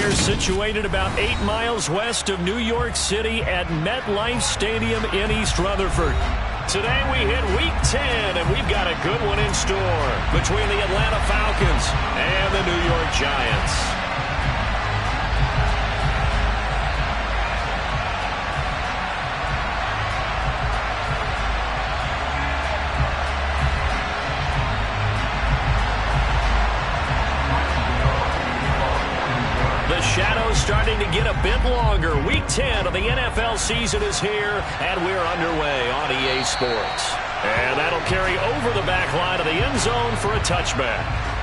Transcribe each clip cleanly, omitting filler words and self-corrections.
They're situated about 8 miles west of New York City at MetLife Stadium in East Rutherford. Today we hit Week 10, and we've got a good one in store between the Atlanta Falcons and the New York Giants. The shadow's starting to get a bit longer. Week 10 of the NFL season is here, and we're underway on EA Sports. And that'll carry over the back line of the end zone for a touchback.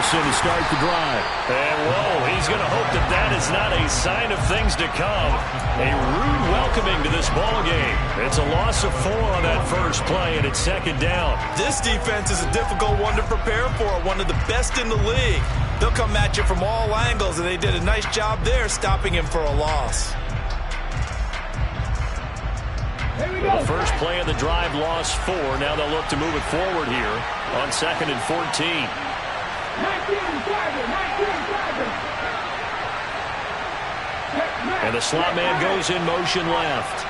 To start the drive. And whoa, he's going to hope that that is not a sign of things to come. A rude welcoming to this ball game. It's a loss of 4 on that first play, and it's second down. This defense is a difficult one to prepare for, one of the best in the league. They'll come at you from all angles, and they did a nice job there stopping him for a loss. The first play of the drive lost 4. Now they'll look to move it forward here on 2nd and 14. And the slot man goes in motion left.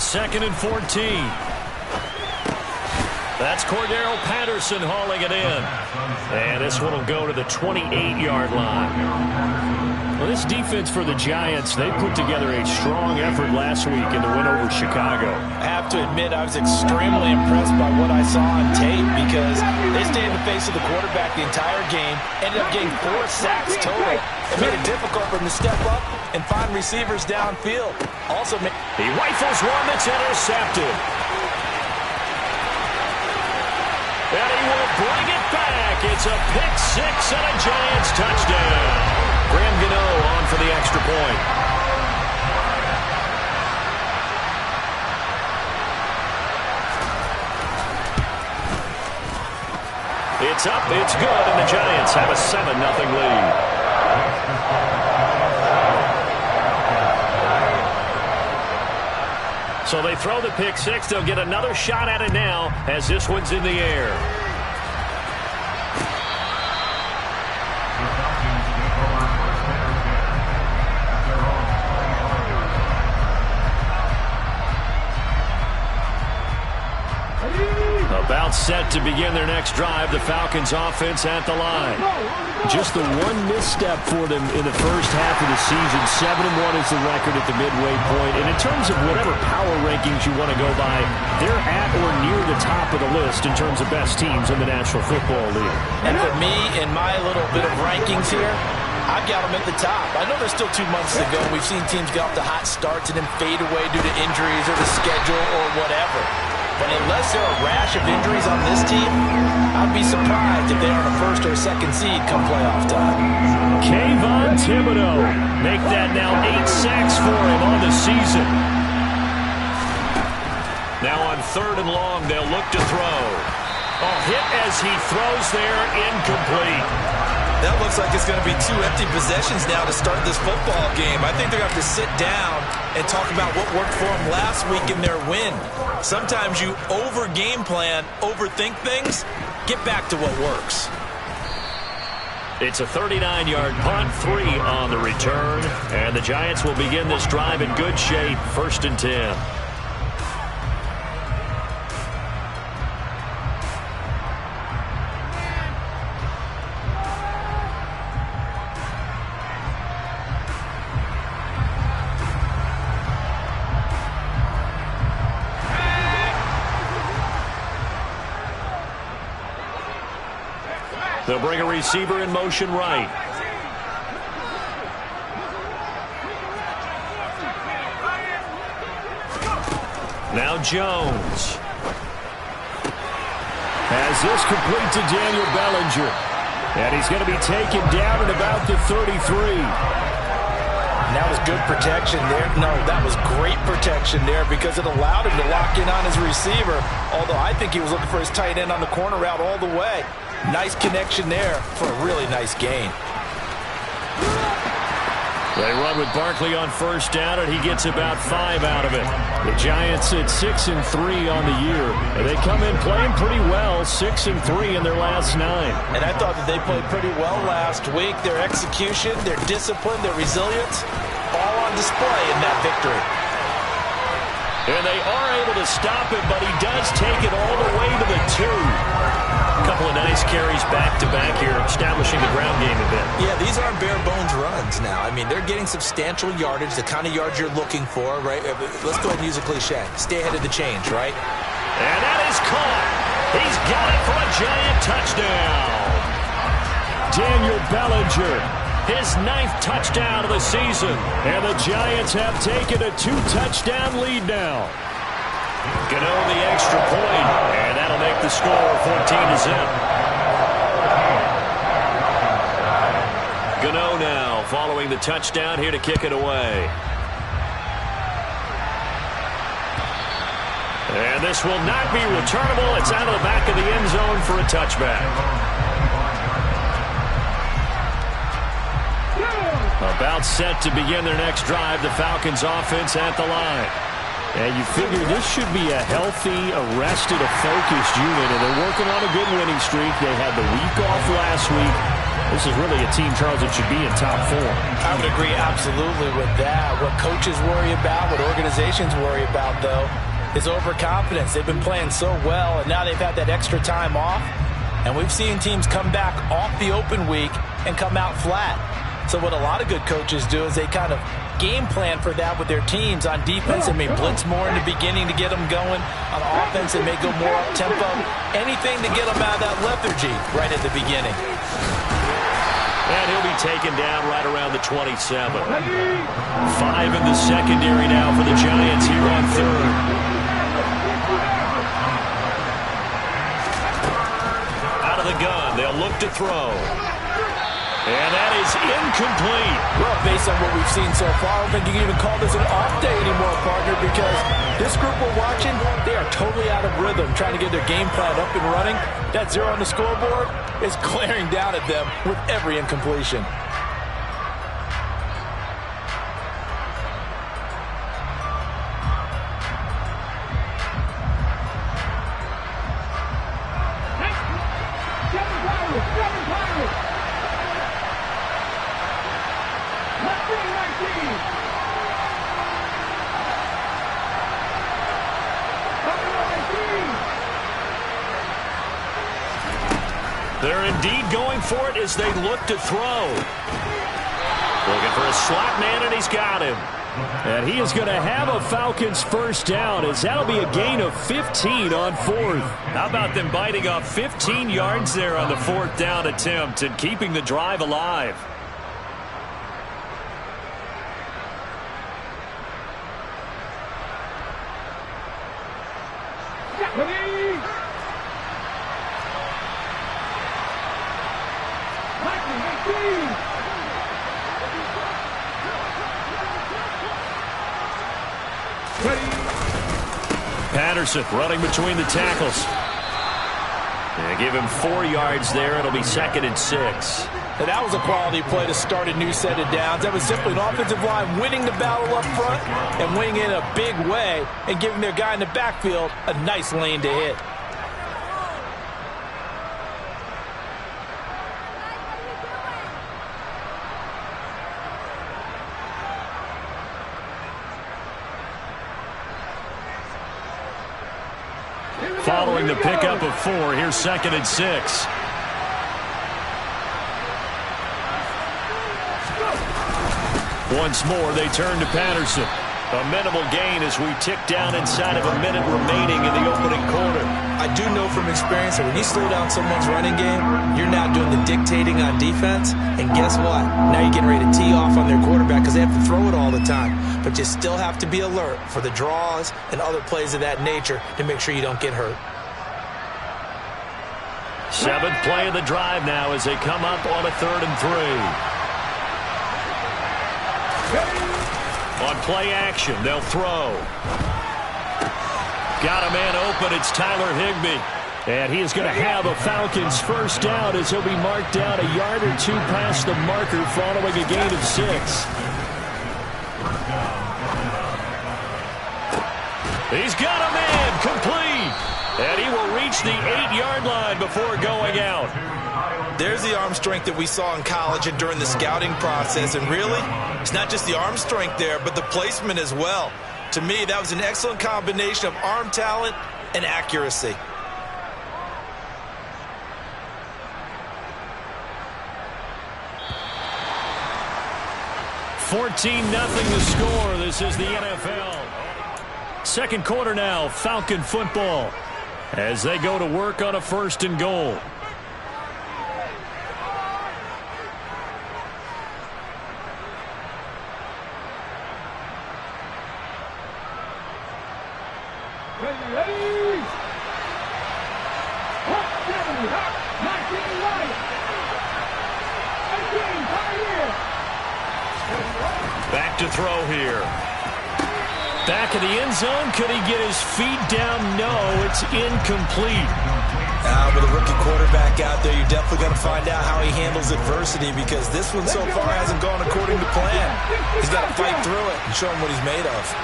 Second and 14. That's Cordero Patterson hauling it in. And this one will go to the 28-yard line. Well, this defense for the Giants, they put together a strong effort last week in the win over Chicago. I have to admit, I was extremely impressed by what I saw on tape because they stayed in the face of the quarterback the entire game, ended up getting 4 sacks total. It made it difficult for him to step up and find receivers downfield. Also, he rifles one that's intercepted. And he will bring it back. It's a pick 6 and a Giants touchdown. Graham Gano on for the extra point. It's up, it's good, and the Giants have a 7-0 lead. So they throw the pick 6. They'll get another shot at it now as this one's in the air. About set to begin their next drive. The Falcons offense at the line. Just the one misstep for them in the first half of the season. 7-1 is the record at the midway point. And in terms of whatever power rankings you want to go by, they're at or near the top of the list in terms of best teams in the National Football League. And for me, in my little bit of rankings here, I've got them at the top. I know there's still 2 months to go. We've seen teams get off to hot starts and then fade away due to injuries or the schedule or whatever. But unless there are a rash of injuries on this team, I'd be surprised if they aren't a first or a second seed come playoff time. Kayvon Thibodeau, make that now 8 sacks for him on the season. Now on 3rd and long, they'll look to throw. A hit as he throws there, incomplete. That looks like it's going to be 2 empty possessions now to start this football game. I think they're going to have to sit down and talk about what worked for them last week in their win. Sometimes you over-game plan, overthink things, get back to what works. It's a 39-yard punt, 3 on the return, and the Giants will begin this drive in good shape, 1st and 10. They'll bring a receiver in motion right. Now Jones has this complete to Daniel Bellinger. And he's going to be taken down at about the 33. That was good protection there. No, that was great protection there because it allowed him to lock in on his receiver. Although I think he was looking for his tight end on the corner route all the way. Nice connection there for a really nice gain. They run with Barkley on first down, and he gets about 5 out of it. The Giants at 6-3 on the year. And they come in playing pretty well, 6-3 in their last 9. And I thought that they played pretty well last week. Their execution, their discipline, their resilience, all on display in that victory. And they are able to stop him, but he does take it all the way to the 2. A couple of nice carries back-to-back here, establishing the ground game a bit. Yeah, these aren't bare-bones runs now. I mean, they're getting substantial yardage, the kind of yards you're looking for, right? Let's go ahead and use a cliche. Stay ahead of the change, right? And that is caught. He's got it for a Giant touchdown. Daniel Bellinger, his 9th touchdown of the season. And the Giants have taken a 2-touchdown lead now. Gano the extra point, and that'll make the score 14-0. Gano now following the touchdown here to kick it away. And this will not be returnable. It's out of the back of the end zone for a touchback. About set to begin their next drive, the Falcons offense at the line. And you figure this should be a healthy, arrested, a focused unit, and they're working on a good winning streak. They had the week off last week. This is really a team, Charles, that should be in top 4. I would agree absolutely with that. What coaches worry about, what organizations worry about, though, is overconfidence. They've been playing so well, and now they've had that extra time off. And we've seen teams come back off the open week and come out flat. So what a lot of good coaches do is they kind of game plan for that with their teams. On defense, they may blitz more in the beginning to get them going. On offense, they may go more up-tempo. Anything to get them out of that lethargy right at the beginning. And he'll be taken down right around the 27. 5 in the secondary now for the Giants here on 3rd. Out of the gun, they'll look to throw. And that is incomplete. Well, based on what we've seen so far, I don't think you can even call this an off day anymore, partner, because this group we're watching, they are totally out of rhythm, trying to get their game plan up and running. That 0 on the scoreboard is glaring down at them with every incompletion. They're indeed going for it as they look to throw. Looking for a slot man, and he's got him. And he is going to have a Falcons first down, as that'll be a gain of 15 on 4th. How about them biting off 15 yards there on the 4th down attempt and keeping the drive alive? Patterson running between the tackles. And give him 4 yards there. It'll be 2nd and 6. And that was a quality play to start a new set of downs. That was simply an offensive line winning the battle up front and winning it in a big way and giving their guy in the backfield a nice lane to hit. Following the pickup of 4, here's 2nd and 6. Once more, they turn to Patterson. A minimal gain as we tick down inside of a minute remaining in the opening quarter. I do know from experience that when you slow down someone's running game, you're now doing the dictating on defense. And guess what? Now you're getting ready to tee off on their quarterback because they have to throw it all the time. But you still have to be alert for the draws and other plays of that nature to make sure you don't get hurt. 7th play of the drive now as they come up on a 3rd and 3. On play action, they'll throw. Got a man open. It's Tyler Higbee. And he is going to have a Falcons first down as he'll be marked down a yard or two past the marker following a gain of 6. He's got a man complete. And he will reach the 8-yard line before going out. There's the arm strength that we saw in college and during the scouting process. And really, it's not just the arm strength there, but the placement as well. To me, that was an excellent combination of arm talent and accuracy. $14-0 the score. This is the NFL. Second quarter now, Falcon football, as they go to work on a 1st and goal. Back to throw here. Back in the end zone. Could he get his feet down? No, it's incomplete. With a rookie quarterback out there, you're definitely going to find out how he handles adversity because this one so far hasn't gone according to plan. He's got to fight through it and show him what he's made of.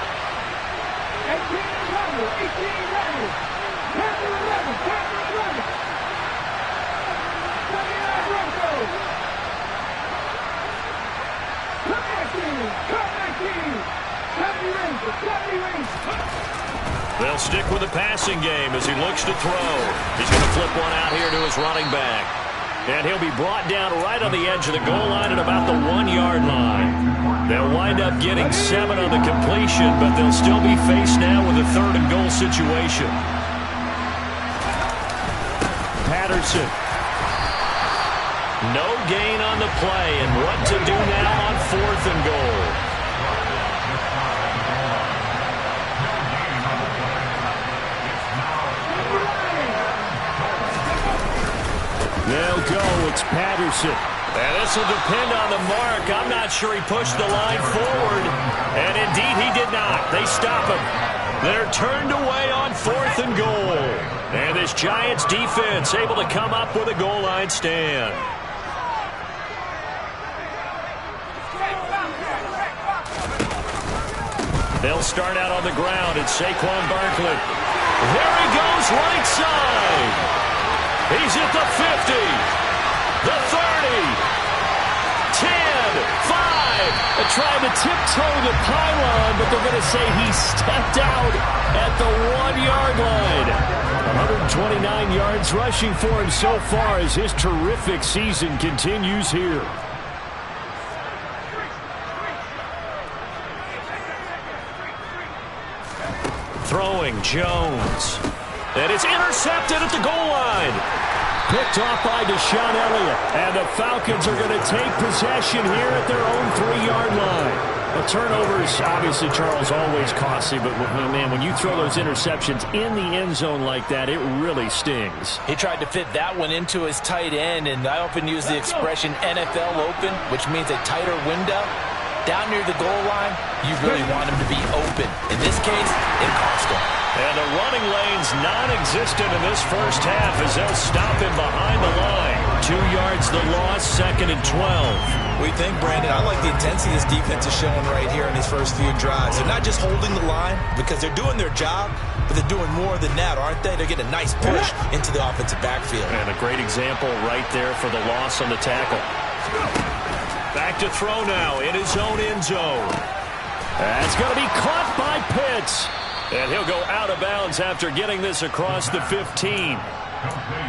They'll stick with the passing game as he looks to throw. He's going to flip one out here to his running back. And he'll be brought down right on the edge of the goal line at about the 1-yard line. They'll wind up getting 7 on the completion, but they'll still be faced now with a 3rd and goal situation. Patterson. No gain on the play, and what to do now on 4th and goal. They'll go. It's Patterson. And this will depend on the mark. I'm not sure he pushed the line forward. And indeed, he did not. They stop him. They're turned away on 4th and goal. And this Giants defense able to come up with a goal line stand. They'll start out on the ground. It's Saquon Barkley. There he goes, right side. He's at the 50, the 30, 10, 5. They're trying to tiptoe the pylon, but they're going to say he stepped out at the 1-yard line. 129 yards rushing for him so far as his terrific season continues here. Throwing Jones. And it's intercepted at the goal line. Picked off by Deshaun Elliott. And the Falcons are going to take possession here at their own 3-yard line. The turnovers, obviously, Charles, always costly. But, man, when you throw those interceptions in the end zone like that, it really stings. He tried to fit that one into his tight end. And I often use the expression NFL open, which means a tighter window. Down near the goal line, you really want him to be open. In this case, it cost him. And the running lane's non-existent in this first half as they'll stop him behind the line. 2 yards the loss, 2nd and 12. What do you think, Brandon? I like the intensity this defense is showing right here in these first few drives. They're not just holding the line because they're doing their job, but they're doing more than that, aren't they? They're getting a nice push into the offensive backfield. And a great example right there for the loss on the tackle. Back to throw now in his own end zone. That's going to be caught by Pitts. And he'll go out of bounds after getting this across the 15.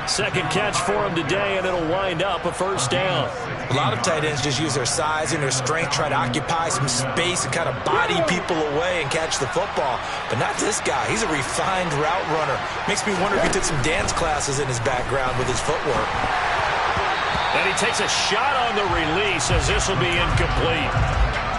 Second catch for him today, and it'll wind up a first down. A lot of tight ends just use their size and their strength, try to occupy some space and kind of body people away and catch the football. But not this guy. He's a refined route runner. Makes me wonder if he took some dance classes in his background with his footwork. And he takes a shot on the release as this will be incomplete.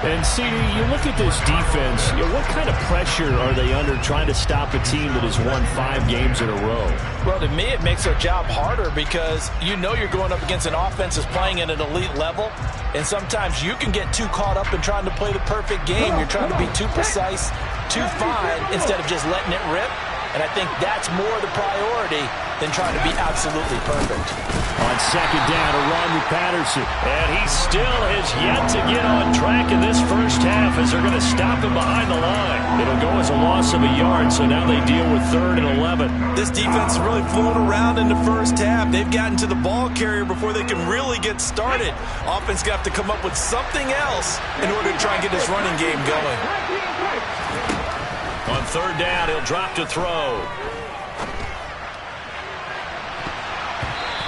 And, CD, you look at this defense, what kind of pressure are they under trying to stop a team that has won 5 games in a row? Well, to me, it makes their job harder because you know you're going up against an offense that's playing at an elite level, and sometimes you can get too caught up in trying to play the perfect game. You're trying to be too precise, too fine, instead of just letting it rip. And I think that's more the priority than trying to be absolutely perfect. On second down, a run with Patterson. And he still has yet to get on track in this first half as they're going to stop him behind the line. It'll go as a loss of a yard, so now they deal with 3rd and 11. This defense is really flown around in the first half. They've gotten to the ball carrier before they can really get started. Offense got to come up with something else in order to try and get this running game going. On 3rd down, he'll drop to throw.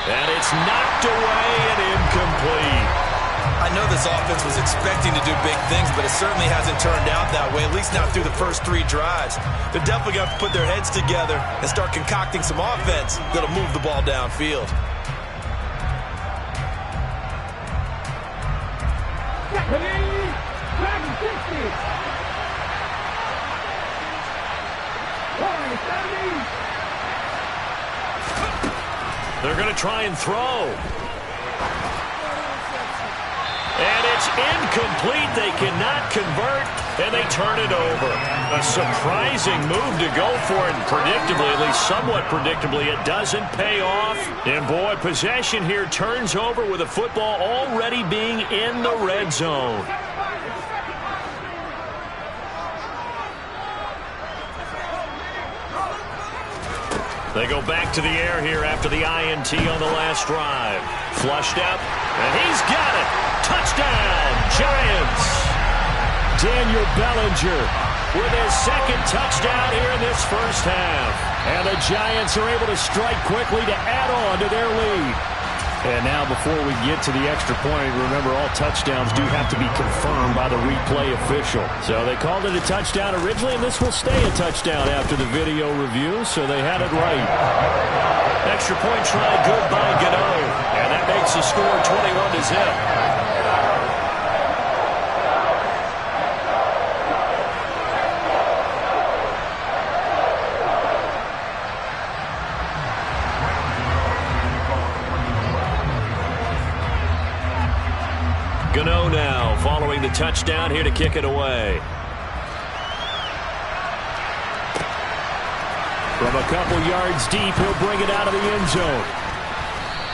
And it's knocked away and incomplete. I know this offense was expecting to do big things, but it certainly hasn't turned out that way, at least not through the first 3 drives. They're definitely going to have to put their heads together and start concocting some offense that'll move the ball downfield. They're going to try and throw. And it's incomplete. They cannot convert, and they turn it over. A surprising move to go for it, and predictably, at least somewhat predictably, it doesn't pay off. And, boy, possession here turns over with the football already being in the red zone. They go back to the air here after the INT on the last drive. Flushed out, and he's got it. Touchdown, Giants. Daniel Bellinger with his 2nd touchdown here in this first half. And the Giants are able to strike quickly to add on to their lead. And now before we get to the extra point, remember all touchdowns do have to be confirmed by the replay official. So they called it a touchdown originally, and this will stay a touchdown after the video review, so they had it right. Extra point try good by Gano, and that makes the score 21-0. Gano now following the touchdown here to kick it away. From a couple yards deep, he'll bring it out of the end zone.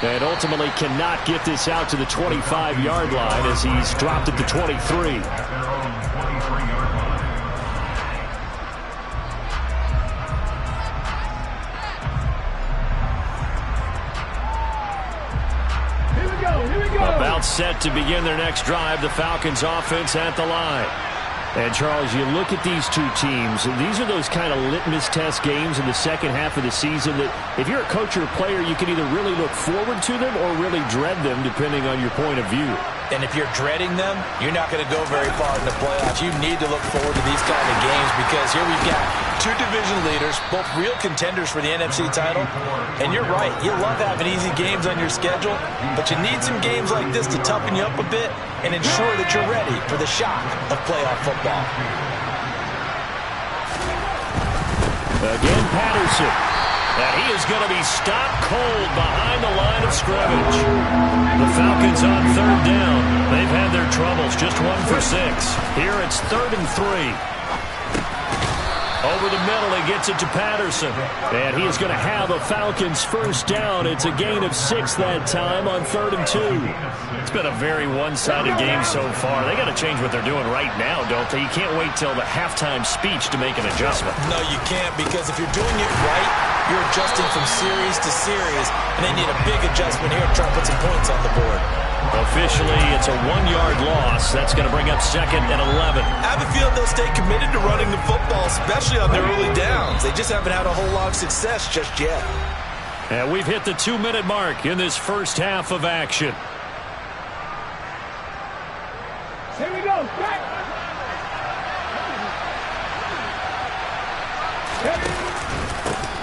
And ultimately cannot get this out to the 25-yard line as he's dropped it to 23. About set to begin their next drive, the Falcons offense at the line. And, Charles, you look at these two teams, and these are those kind of litmus test games in the second half of the season that if you're a coach or a player, you can either really look forward to them or really dread them, depending on your point of view. And if you're dreading them, you're not going to go very far in the playoffs. You need to look forward to these kind of games because here we've got 2 division leaders, both real contenders for the NFC title. And you're right, you love having easy games on your schedule, but you need some games like this to toughen you up a bit and ensure that you're ready for the shock of playoff football. Again, Patterson. And he is going to be stopped cold behind the line of scrimmage. The Falcons on 3rd down. They've had their troubles, just 1 for 6. Here it's 3rd and 3. Over the middle, he gets it to Patterson. And he is going to have a Falcons first down. It's a gain of 6 that time on 3rd and 2. It's been a very one-sided game so far. They got to change what they're doing right now, don't they? You can't wait till the halftime speech to make an adjustment. No, you can't, because if you're doing it right, you're adjusting from series to series, and they need a big adjustment here to try to put some points on the board. Officially, it's a 1-yard loss. That's going to bring up 2nd and 11. I have a feeling they'll stay committed to running the football, especially on their early downs. They just haven't had a whole lot of success just yet. And we've hit the 2-minute mark in this first half of action. Here we go. Back.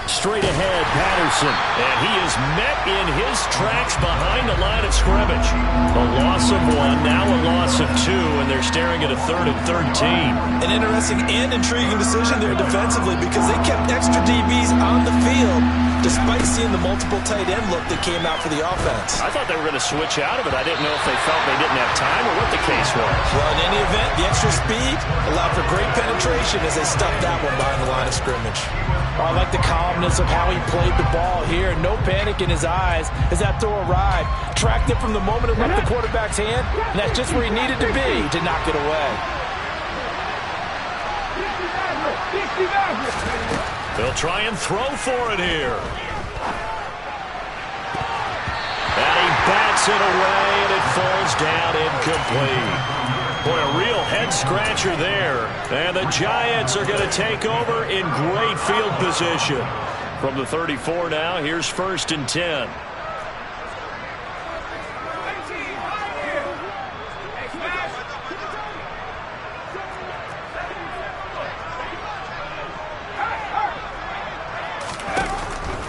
Straight ahead, Patterson. And he is met in his tracks behind the line of scrimmage. A loss of 1, now a loss of 2, and they're staring at a 3rd and 13. An interesting and intriguing decision there defensively because they kept extra DBs on the field despite seeing the multiple tight end look that came out for the offense. I thought they were going to switch out of it. I didn't know if they felt they didn't have time or what the case was. Well, in any event, the extra speed allowed for great penetration as they stuffed that one behind the line of scrimmage. I like the calmness of how he played the ball here. No panic in his eyes as that throw arrived. Tracked it from the moment it left the quarterback's hand, and that's just where he needed to be to knock it away. They'll try and throw for it here. And he bats it away, and it falls down incomplete. Boy, a real head-scratcher there. And the Giants are going to take over in great field position. From the 34 now, here's 1st and 10.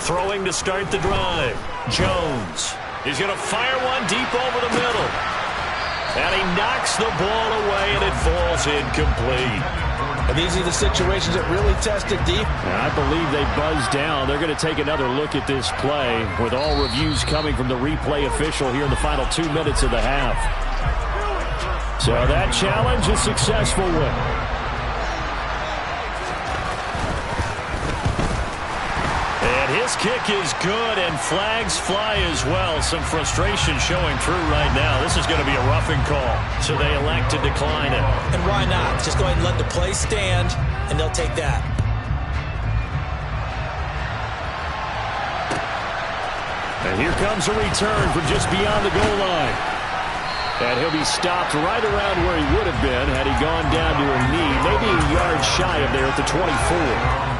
Throwing to start the drive. Jones. He's going to fire one deep over the middle. And he knocks the ball away, and it falls incomplete. And these are the situations that really tested deep. I believe they buzzed down. They're going to take another look at this play with all reviews coming from the replay official here in the final 2 minutes of the half. So that challenge is successful with. His kick is good, and flags fly as well. Some frustration showing through right now. This is going to be a roughing call, so they elect to decline it. And why not? Just go ahead and let the play stand, and they'll take that. And here comes a return from just beyond the goal line. And he'll be stopped right around where he would have been had he gone down to a knee, maybe a yard shy of there at the 24.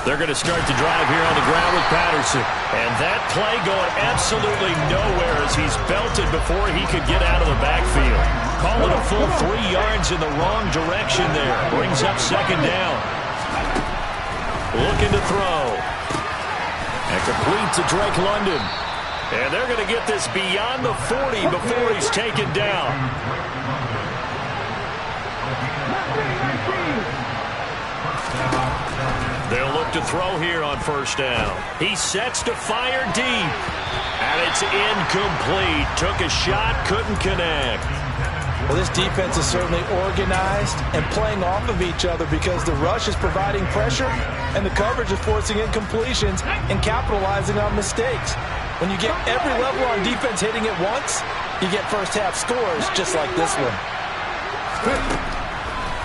They're going to start the drive here on the ground with Patterson. And that play going absolutely nowhere as he's belted before he could get out of the backfield. Call it a full 3 yards in the wrong direction there. Brings up 2nd down. Looking to throw. And complete to Drake London. And they're going to get this beyond the 40 before he's taken down. They'll look to throw here on 1st down. He sets to fire deep. And it's incomplete. Took a shot, couldn't connect. Well, this defense is certainly organized and playing off of each other because the rush is providing pressure and the coverage is forcing incompletions and capitalizing on mistakes. When you get every level on defense hitting it once, you get first-half scores just like this one.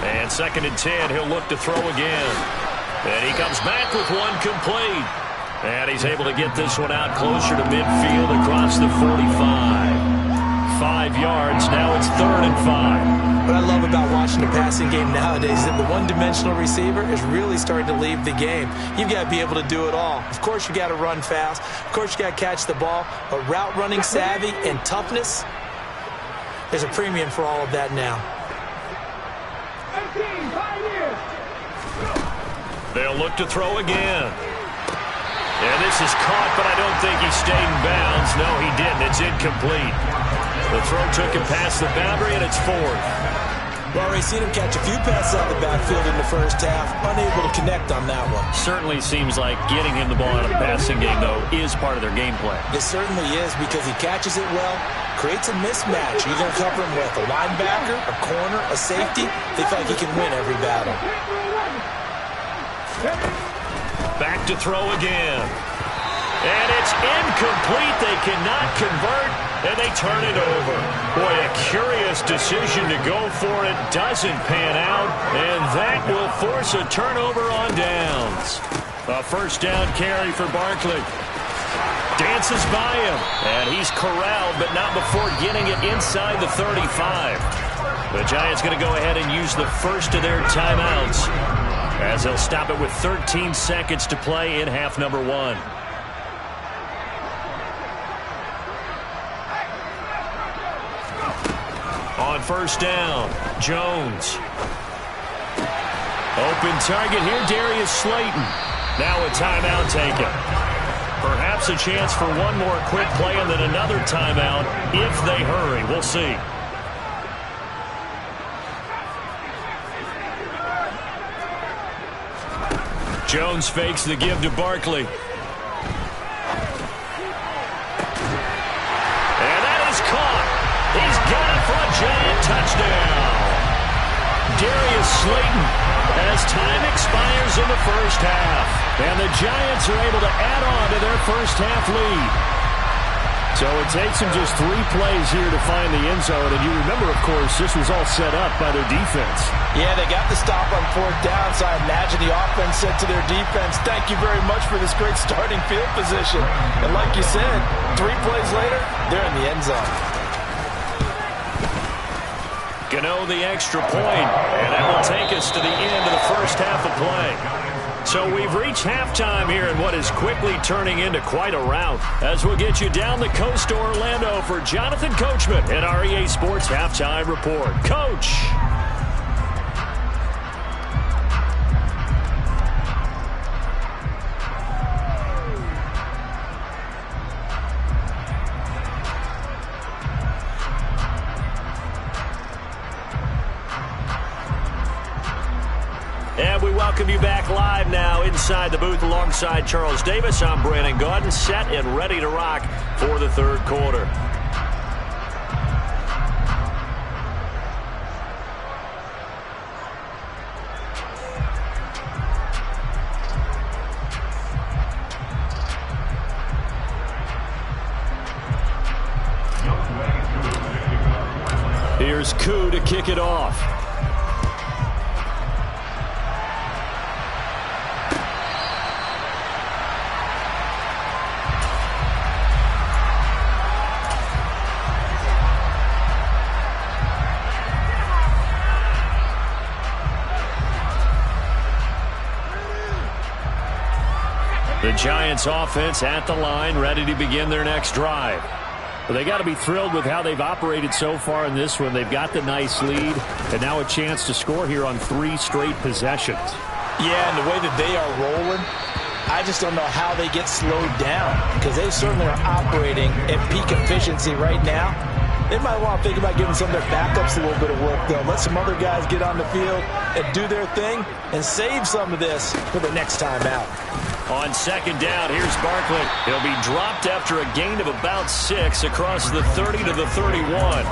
And 2nd and 10, he'll look to throw again. And he comes back with one complete. And he's able to get this one out closer to midfield across the 45. 5 yards, now it's 3rd and 5. What I love about watching the passing game nowadays is that the one-dimensional receiver is really starting to leave the game. You've got to be able to do it all. Of course, you got to run fast. Of course, you got to catch the ball. But route running savvy and toughness, there's a premium for all of that now. They'll look to throw again. And this is caught, but I don't think he stayed in bounds. No, he didn't. It's incomplete. The throw took him past the boundary, and it's 4th. Well, we've seen him catch a few passes out of the backfield in the first half. Unable to connect on that one. Certainly seems like getting him the ball out of the passing game, though, is part of their game plan. It certainly is because he catches it well, creates a mismatch. You're going to cover him with a linebacker, a corner, a safety. They feel like he can win every battle. Back to throw again. And it's incomplete. They cannot convert. and they turn it over. Boy, a curious decision to go for it. Doesn't pan out, and that will force a turnover on downs. A first down carry for Barkley. Dances by him, and he's corralled, but not before getting it inside the 35. The Giants going to go ahead and use the first of their timeouts, as they'll stop it with 13 seconds to play in half number 1. On first down, Jones. Open target here, Darius Slayton. Now a timeout taken. Perhaps a chance for one more quick play and then another timeout if they hurry. We'll see. Jones fakes the give to Barkley. And that is caught. He's got it for a giant touchdown. Darius Slayton as time expires in the first half. And the Giants are able to add on to their first half lead. So it takes them just 3 plays here to find the end zone. And you remember, of course, this was all set up by their defense. Yeah, they got the stop on 4th down, so I imagine the offense said to their defense, thank you very much for this great starting field position. And like you said, 3 plays later, they're in the end zone. Gano the extra point, and that will take us to the end of the first half of play. So we've reached halftime here in what is quickly turning into quite a rout, as we'll get you down the coast to Orlando for Jonathan Coachman in our EA Sports Halftime Report. Coach! And we welcome you back live now inside the booth alongside Charles Davis. I'm Brandon Gaudin, set and ready to rock for the third quarter. Here's Koo to kick it off. The Giants offense at the line, ready to begin their next drive. Well, they got to be thrilled with how they've operated so far in this one. They've got the nice lead, and now a chance to score here on 3 straight possessions. Yeah, and the way that they are rolling, I just don't know how they get slowed down, because they certainly are operating at peak efficiency right now. They might want to think about giving some of their backups a little bit of work, though. Let some other guys get on the field and do their thing and save some of this for the next time out. On second down, here's Barkley. He'll be dropped after a gain of about 6 across the 30 to the 31.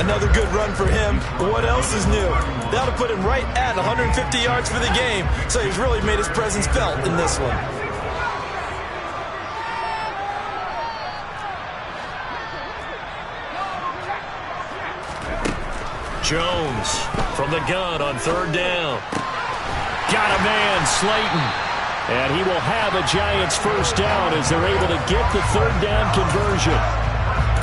Another good run for him. What else is new? That'll put him right at 150 yards for the game, so he's really made his presence felt in this one. Jones from the gun on third down. Got a man, Slayton. And he will have a Giants first down as they're able to get the third down conversion.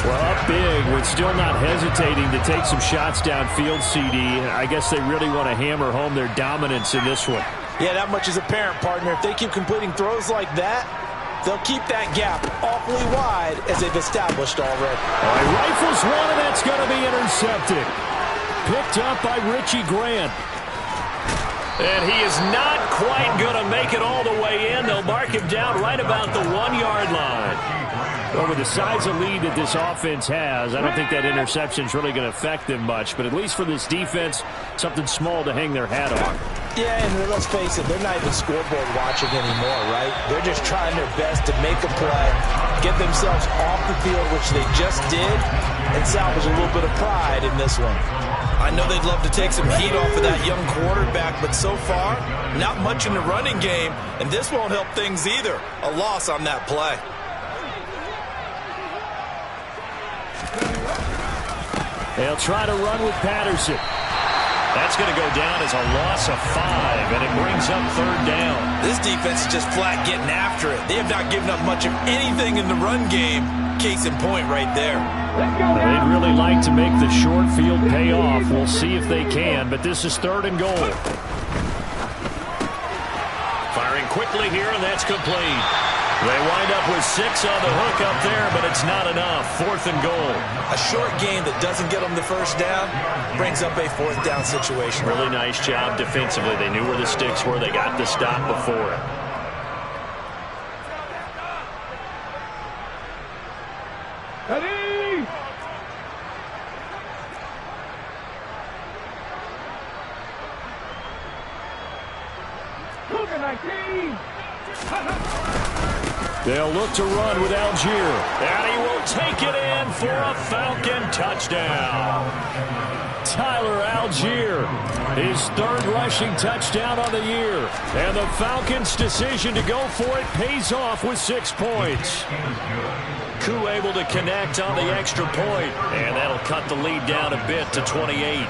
Well, up big with still not hesitating to take some shots downfield, CD. I guess they really want to hammer home their dominance in this one. Yeah, that much is apparent, partner. If they keep completing throws like that, they'll keep that gap awfully wide as they've established already. All right, rifles one, and that's going to be intercepted. Picked up by Richie Grant. And he is not quite going to make it all the way in. They'll mark him down right about the 1-yard line. Well, with the size of lead that this offense has, I don't think that interception is really going to affect them much. But at least for this defense, something small to hang their hat on. Yeah, and let's face it, they're not even scoreboard watching anymore, right? They're just trying their best to make a play, get themselves off the field, which they just did, and salvage a little bit of pride in this one. I know they'd love to take some heat off of that young quarterback, but so far, not much in the running game, and this won't help things either. A loss on that play. They'll try to run with Patterson. That's going to go down as a loss of 5, and it brings up 3rd down. This defense is just flat getting after it. They have not given up much of anything in the run game. Case in point right there. They'd really like to make the short field pay off. We'll see if they can, but this is 3rd and goal. Firing quickly here, and that's complete. They wind up with 6 on the hook up there, but it's not enough. 4th and goal. A short game that doesn't get them the 1st down brings up a 4th down situation. Really nice job defensively. They knew where the sticks were. They got the stop before it. Ready? Look at 19. They'll look to run with Algier. And he will take it in for a Falcon touchdown. Tyler Algier, his 3rd rushing touchdown on the year. And the Falcons' decision to go for it pays off with 6 points. Koo able to connect on the extra point. And that'll cut the lead down a bit to 28.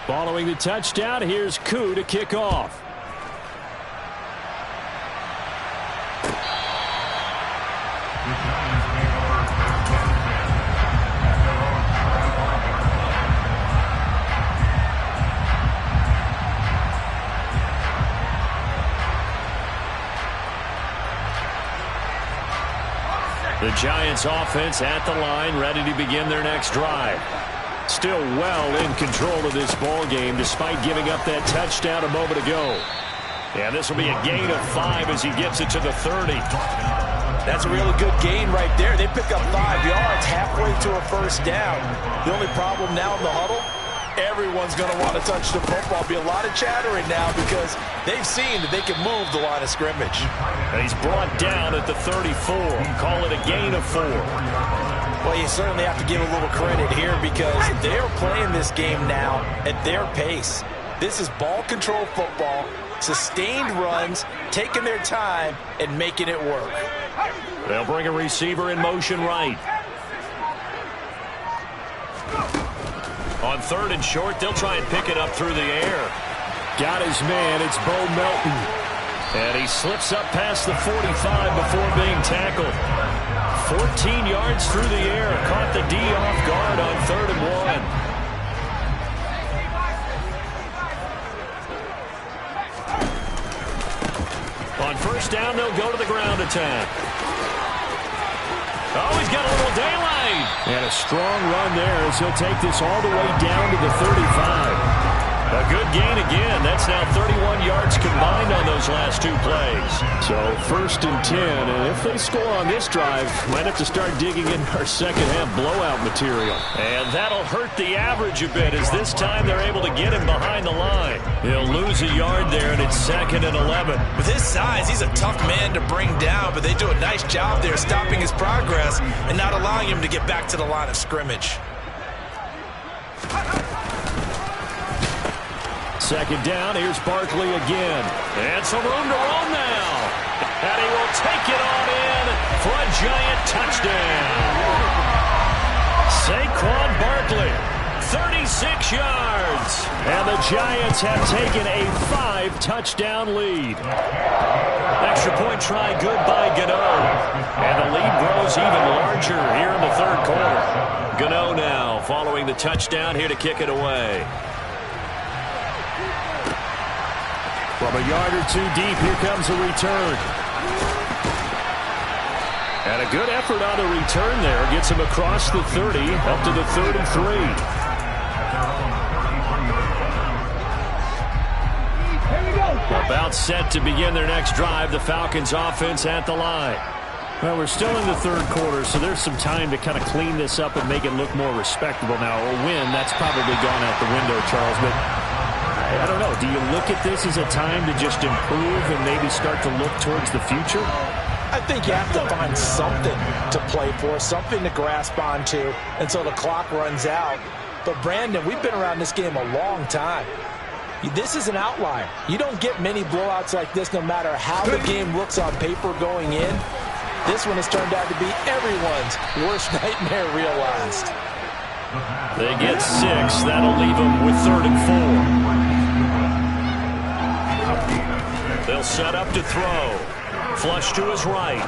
Following the touchdown, here's Koo to kick off. The Giants offense at the line, ready to begin their next drive. Still well in control of this ball game despite giving up that touchdown a moment ago. And this will be a gain of 5 as he gets it to the 30. That's a really good gain right there. They pick up 5 yards halfway to a 1st down. The only problem now in the huddle, everyone's going to want to touch the football. Be a lot of chattering now because they've seen that they can move the line of scrimmage. And he's brought down at the 34. Call it a gain of 4. Well, you certainly have to give a little credit here because they're playing this game now at their pace. This is ball control football, sustained runs, taking their time, and making it work. They'll bring a receiver in motion right. On 3rd and short, they'll try and pick it up through the air. Got his man, it's Bo Melton. And he slips up past the 45 before being tackled. 14 yards through the air. Caught the D off guard on 3rd and 1. On 1st down, they'll go to the ground attack. Oh, he's got a little daylight. And a strong run there as he'll take this all the way down to the 35. A good gain again. That's now 31 yards combined on those last 2 plays. So 1st and 10, and if they score on this drive, might have to start digging in our second half blowout material. And that'll hurt the average a bit as this time they're able to get him behind the line. He'll lose a yard there, and it's 2nd and 11. With his size, he's a tough man to bring down, but they do a nice job there stopping his progress and not allowing him to get back to the line of scrimmage. 2nd down, here's Barkley again. And some room to roam now. And he will take it on in for a giant touchdown. Saquon Barkley, 36 yards. And the Giants have taken a 5-touchdown lead. Extra point try good by Gano. And the lead grows even larger here in the 3rd quarter. Gano now following the touchdown here to kick it away. From a yard or 2 deep, here comes a return. And a good effort on the return there. Gets him across the 30, up to the 33. About set to begin their next drive. The Falcons offense at the line. Well, we're still in the 3rd quarter, so there's some time to kind of clean this up and make it look more respectable now. A win, that's probably gone out the window, Charles, but I don't know. Do you look at this as a time to just improve and maybe start to look towards the future? I think you have to find something to play for, something to grasp onto until the clock runs out. But, Brandon, we've been around this game a long time. This is an outlier. You don't get many blowouts like this no matter how the game looks on paper going in. This one has turned out to be everyone's worst nightmare realized. They get 6. That'll leave them with 3rd and 4. They'll set up to throw. Flush to his right.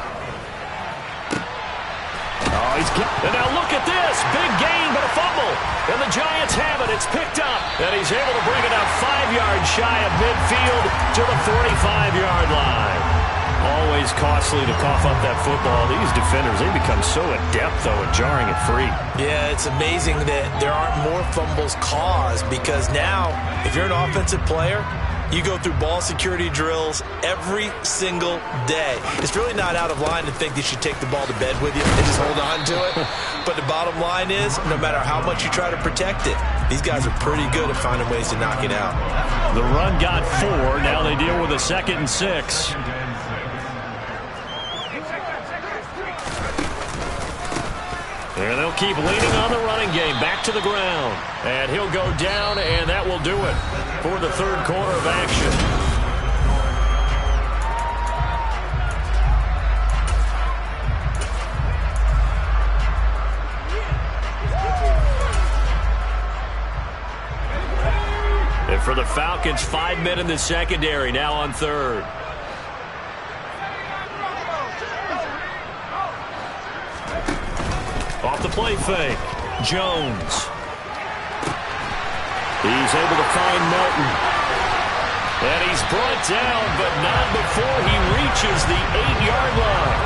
Oh, and now look at this. Big gain, but a fumble. And the Giants have it. It's picked up. And he's able to bring it up 5 yards shy of midfield to the 45-yard line. Always costly to cough up that football. These defenders, they become so adept, though, at jarring it free. Yeah, it's amazing that there aren't more fumbles caused because now, if you're an offensive player, you go through ball security drills every single day. It's really not out of line to think that you should take the ball to bed with you and just hold on to it. But the bottom line is, no matter how much you try to protect it, these guys are pretty good at finding ways to knock it out. The run got 4. Now they deal with a 2nd and 6. And they'll keep leaning on the running game. Back to the ground. And he'll go down, and that will do it for the 3rd quarter of action. And for the Falcons, 5 men in the secondary, now on 3rd. Off the play fake. Jones. He's able to find Melton. And he's brought down, but not before he reaches the 8-yard line.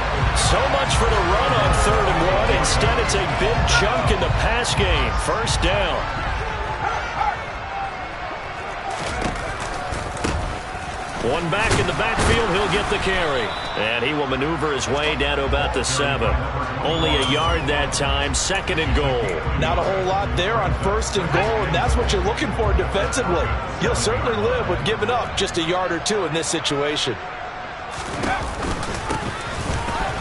So much for the run on 3rd and 1. Instead, it's a big chunk in the pass game. 1st down. One back in the backfield, he'll get the carry. And he will maneuver his way down to about the 7. Only a yard that time, 2nd and goal. Not a whole lot there on 1st and goal, and that's what you're looking for defensively. You'll certainly live with giving up just a yard or 2 in this situation.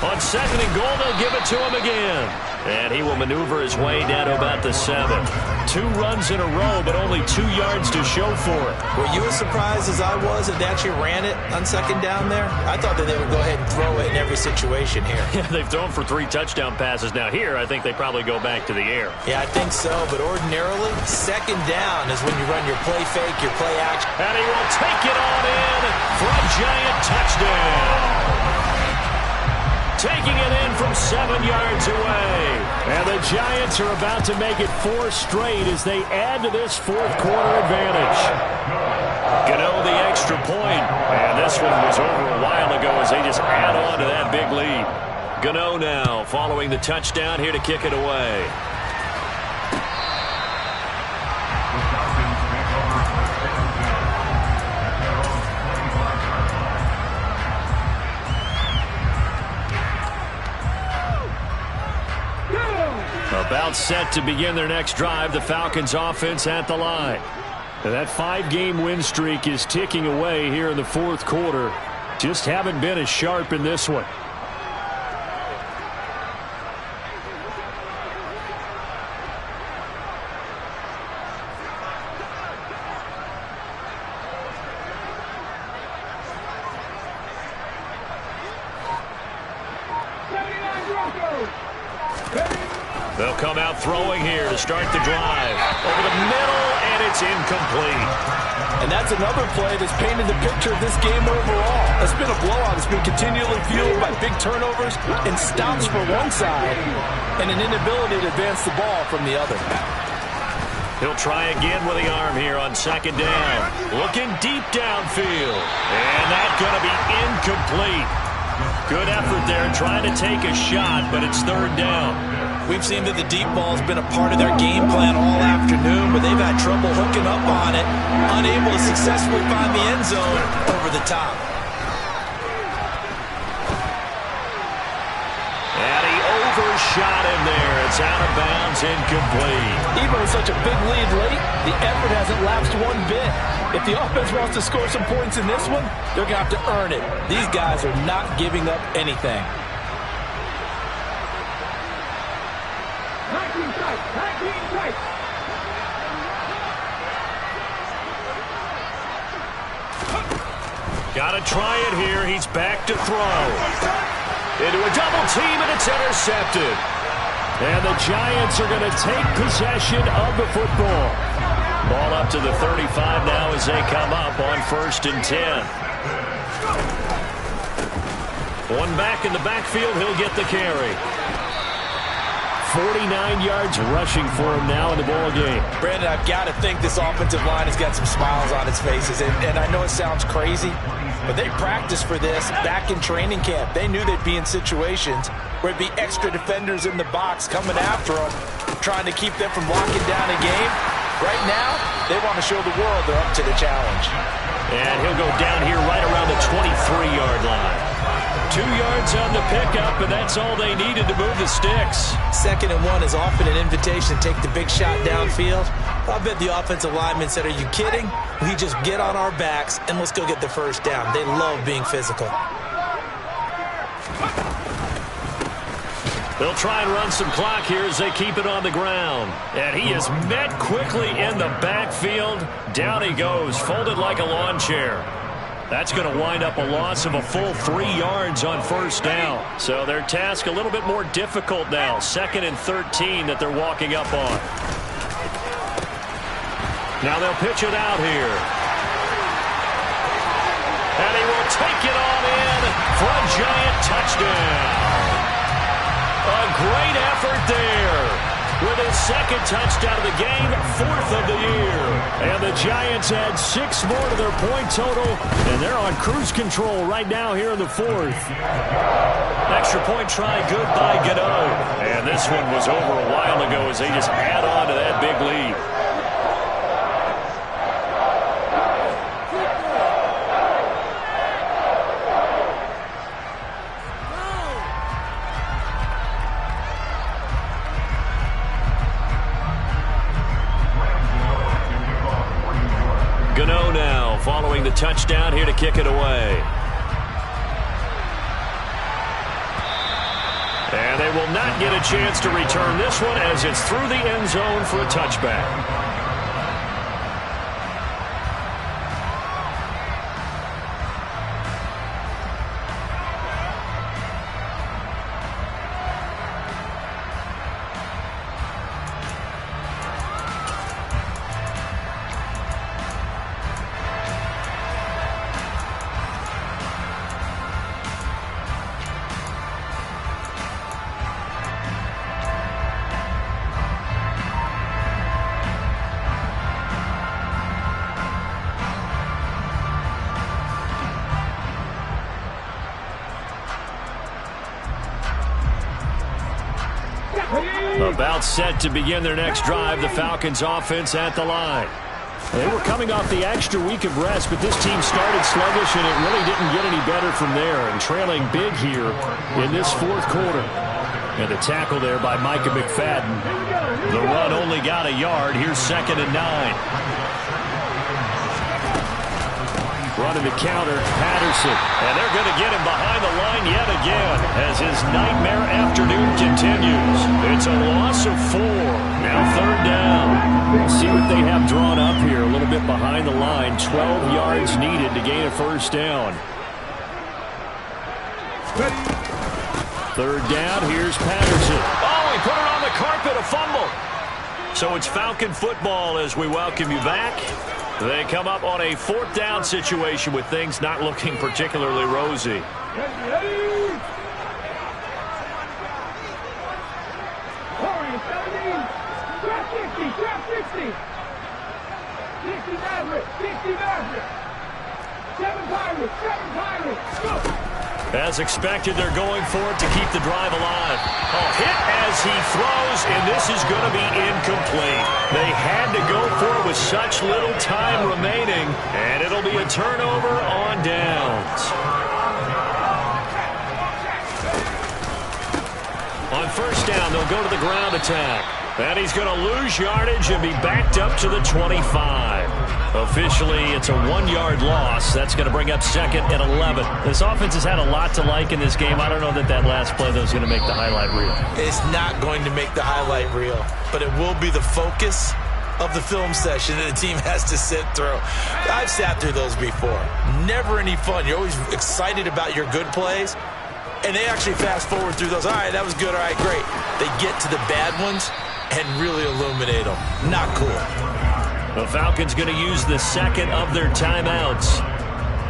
On 2nd and goal, they'll give it to him again. And he will maneuver his way down to about the 7. 2 runs in a row, but only 2 yards to show for it. Were you as surprised as I was that they actually ran it on 2nd down there? I thought that they would go ahead and throw it in every situation here. Yeah, they've thrown for 3 touchdown passes. Now here, I think they probably go back to the air. Yeah, I think so, but ordinarily, 2nd down is when you run your play fake, your play action. And he will take it on in for a Giant touchdown. Taking it in from 7 yards away. And the Giants are about to make it 4 straight as they add to this 4th quarter advantage. Gano the extra point. And this one was over a while ago as they just add on to that big lead. Gano now following the touchdown here to kick it away. About set to begin their next drive, the Falcons offense at the line. And that 5-game win streak is ticking away here in the 4th quarter. Just haven't been as sharp in this one. They'll come out throwing here to start the drive. Over the middle, and it's incomplete. And that's another play that's painted the picture of this game overall. It's been a blowout. It's been continually fueled by big turnovers and stops for one side and an inability to advance the ball from the other. He'll try again with the arm here on 2nd down. Looking deep downfield. And that's going to be incomplete. Good effort there trying to take a shot, but it's 3rd down. We've seen that the deep ball has been a part of their game plan all afternoon, but they've had trouble hooking up on it, unable to successfully find the end zone over the top. And he overshot him there. It's out of bounds, incomplete. Even with such a big lead late, the effort hasn't lapsed one bit. If the offense wants to score some points in this one, they're going to have to earn it. These guys are not giving up anything. Got to try it here. He's back to throw. Into a double team, and it's intercepted. And the Giants are going to take possession of the football. Ball up to the 35 now as they come up on 1st and 10. One back in the backfield. He'll get the carry. 49 yards rushing for him now in the ball game. Brandon, I've got to think this offensive line has got some smiles on its faces. And I know it sounds crazy, but they practiced for this back in training camp. They knew they'd be in situations where it'd be extra defenders in the box coming after them, trying to keep them from locking down a game. Right now, they want to show the world they're up to the challenge. And he'll go down here right around the 23-yard line. 2 yards on the pickup, and that's all they needed to move the sticks. 2nd and 1 is often an invitation to take the big shot downfield. I bet the offensive lineman said, are you kidding? We just get on our backs, and let's go get the first down. They love being physical. They'll try and run some clock here as they keep it on the ground. And he is met quickly in the backfield. Down he goes, folded like a lawn chair. That's going to wind up a loss of a full 3 yards on 1st down. So their task a little bit more difficult now. 2nd and 13 that they're walking up on. Now they'll pitch it out here. And he will take it on in for a Giant touchdown. A great effort there. With his 2nd touchdown of the game, 4th of the year. And the Giants add 6 more to their point total, and they're on cruise control right now here in the 4th. Extra point try good by Gano. And this one was over a while ago as they just add on to that big lead. Gano now following the touchdown here to kick it away. And they will not get a chance to return this one as it's through the end zone for a touchback. About set to begin their next drive, the Falcons offense at the line. They were coming off the extra week of rest, but this team started sluggish, and it really didn't get any better from there, and trailing big here in this 4th quarter. And a tackle there by Micah McFadden. The run only got a yard. Here's 2nd and 9. Running the counter, Patterson. And they're going to get him behind the line yet again as his nightmare afternoon continues. It's a loss of 4. Now 3rd down. See what they have drawn up here. A little bit behind the line. 12 yards needed to gain a 1st down. 3rd down. Here's Patterson. Oh, he put it on the carpet. A fumble. So it's Falcon football as we welcome you back. They come up on a 4th down situation with things not looking particularly rosy. As expected, they're going for it to keep the drive alive. A hit as he throws, and this is going to be incomplete. They had to go for it with such little time remaining, and it'll be a turnover on downs. On 1st down, they'll go to the ground attack. And he's going to lose yardage and be backed up to the 25. Officially, it's a 1-yard loss. That's going to bring up 2nd and 11. This offense has had a lot to like in this game. I don't know that last play, though, is going to make the highlight reel. It's not going to make the highlight reel, but it will be the focus of the film session that a team has to sit through. I've sat through those before. Never any fun. You're always excited about your good plays, and they actually fast forward through those. All right, that was good. All right, great. They get to the bad ones and really illuminate them. Not cool. The Falcons going to use the second of their timeouts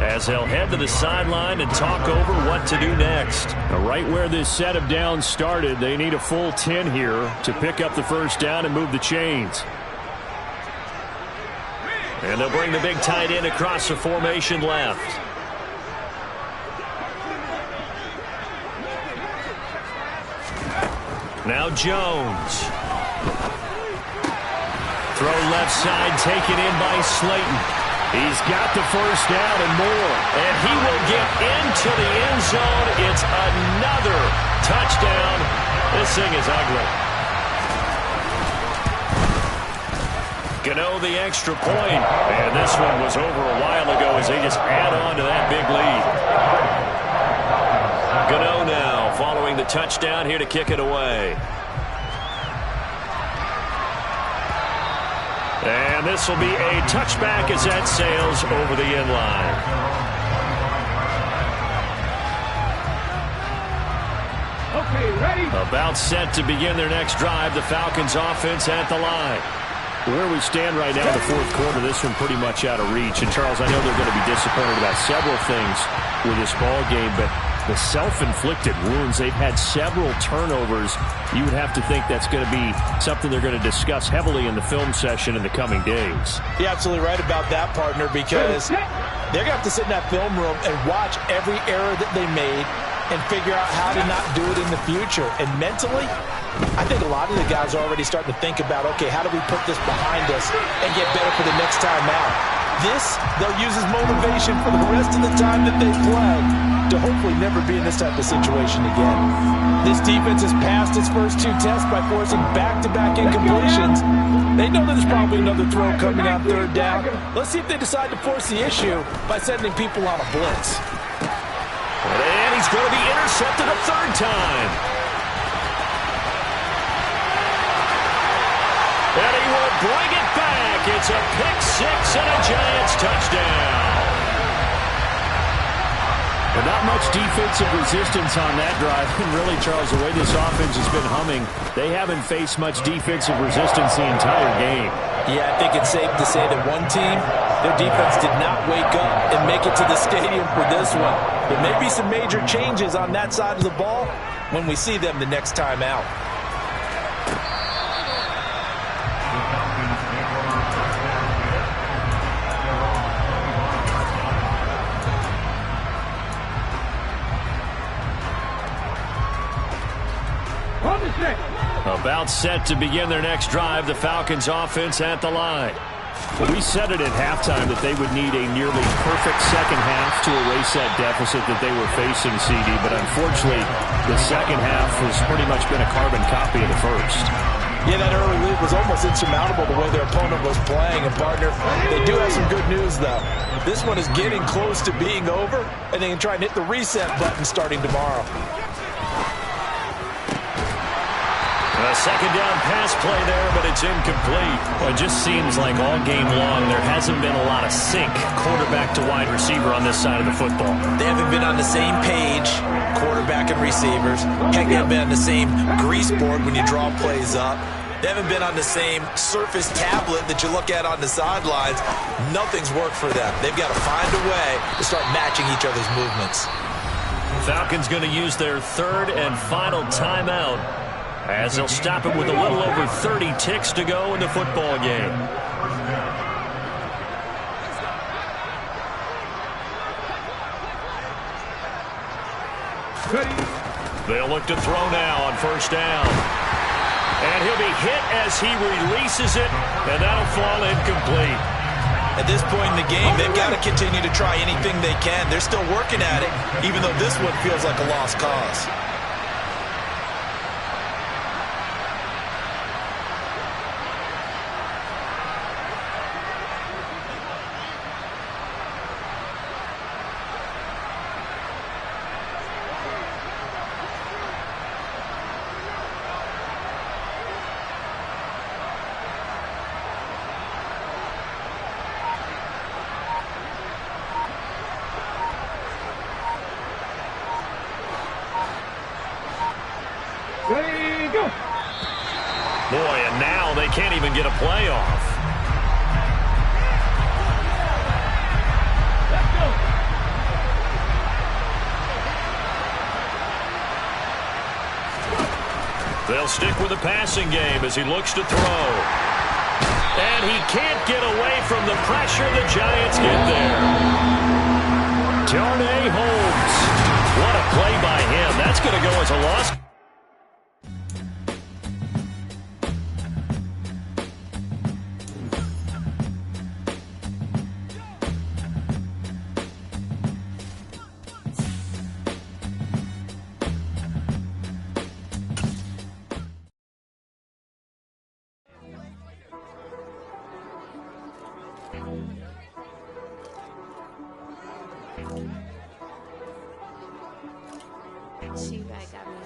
as they'll head to the sideline and talk over what to do next. Now, right where this set of downs started, they need a full 10 here to pick up the first down and move the chains. And they'll bring the big tight end across the formation left. Now Jones. Throw left side, taken in by Slayton. He's got the first down and more. And he will get into the end zone. It's another touchdown. This thing is ugly. Gano the extra point. And this one was over a while ago as they just add on to that big lead. Gano now following the touchdown here to kick it away. And this will be a touchback as that sails over the end line. Okay, ready? About set to begin their next drive. The Falcons offense at the line. Where we stand right now in the fourth quarter, this one pretty much out of reach. And, Charles, I know they're going to be disappointed about several things with this ball game, but the self-inflicted wounds, they've had several turnovers. You would have to think that's going to be something they're going to discuss heavily in the film session in the coming days. You're absolutely right about that, partner, because they're going to have to sit in that film room and watch every error that they made and figure out how to not do it in the future. And mentally, I think a lot of the guys are already starting to think about, okay, how do we put this behind us and get better for the next time out? This, they'll use as motivation for the rest of the time that they play to hopefully never be in this type of situation again. This defense has passed its first two tests by forcing back-to-back incompletions. They know that there's probably another throw coming on third down. Let's see if they decide to force the issue by sending people on a blitz. And he's going to be intercepted a third time. And he will bring it back. It's a pick six and a Giants touchdown. But not much defensive resistance on that drive. And really, Charles, the way this offense has been humming, they haven't faced much defensive resistance the entire game. Yeah, I think it's safe to say that one team, their defense did not wake up and make it to the stadium for this one. There may be some major changes on that side of the ball when we see them the next time out. About set to begin their next drive, the Falcons offense at the line. Well, we said it at halftime that they would need a nearly perfect second half to erase that deficit that they were facing, CD, but unfortunately the second half has pretty much been a carbon copy of the first. Yeah, that early lead was almost insurmountable the way their opponent was playing. And, partner, they do have some good news, though. This one is getting close to being over, and they can try and hit the reset button starting tomorrow. A second down pass play there, but it's incomplete. Well, it just seems like all game long there hasn't been a lot of sync quarterback to wide receiver on this side of the football. They haven't been on the same page, quarterback and receivers. Heck, they haven't been on the same grease board when you draw plays up. They haven't been on the same surface tablet that you look at on the sidelines. Nothing's worked for them. They've got to find a way to start matching each other's movements. Falcons going to use their third and final timeout, as they'll stop it with a little over 30 ticks to go in the football game. They'll look to throw now on first down. And he'll be hit as he releases it, and that'll fall incomplete. At this point in the game, they've got to continue to try anything they can. They're still working at it, even though this one feels like a lost cause. Boy, and now they can't even get a play off. Let's go. They'll stick with the passing game as he looks to throw. And he can't get away from the pressure. The Giants get there. Darnay Holmes. What a play by him. That's going to go as a loss. She back got me.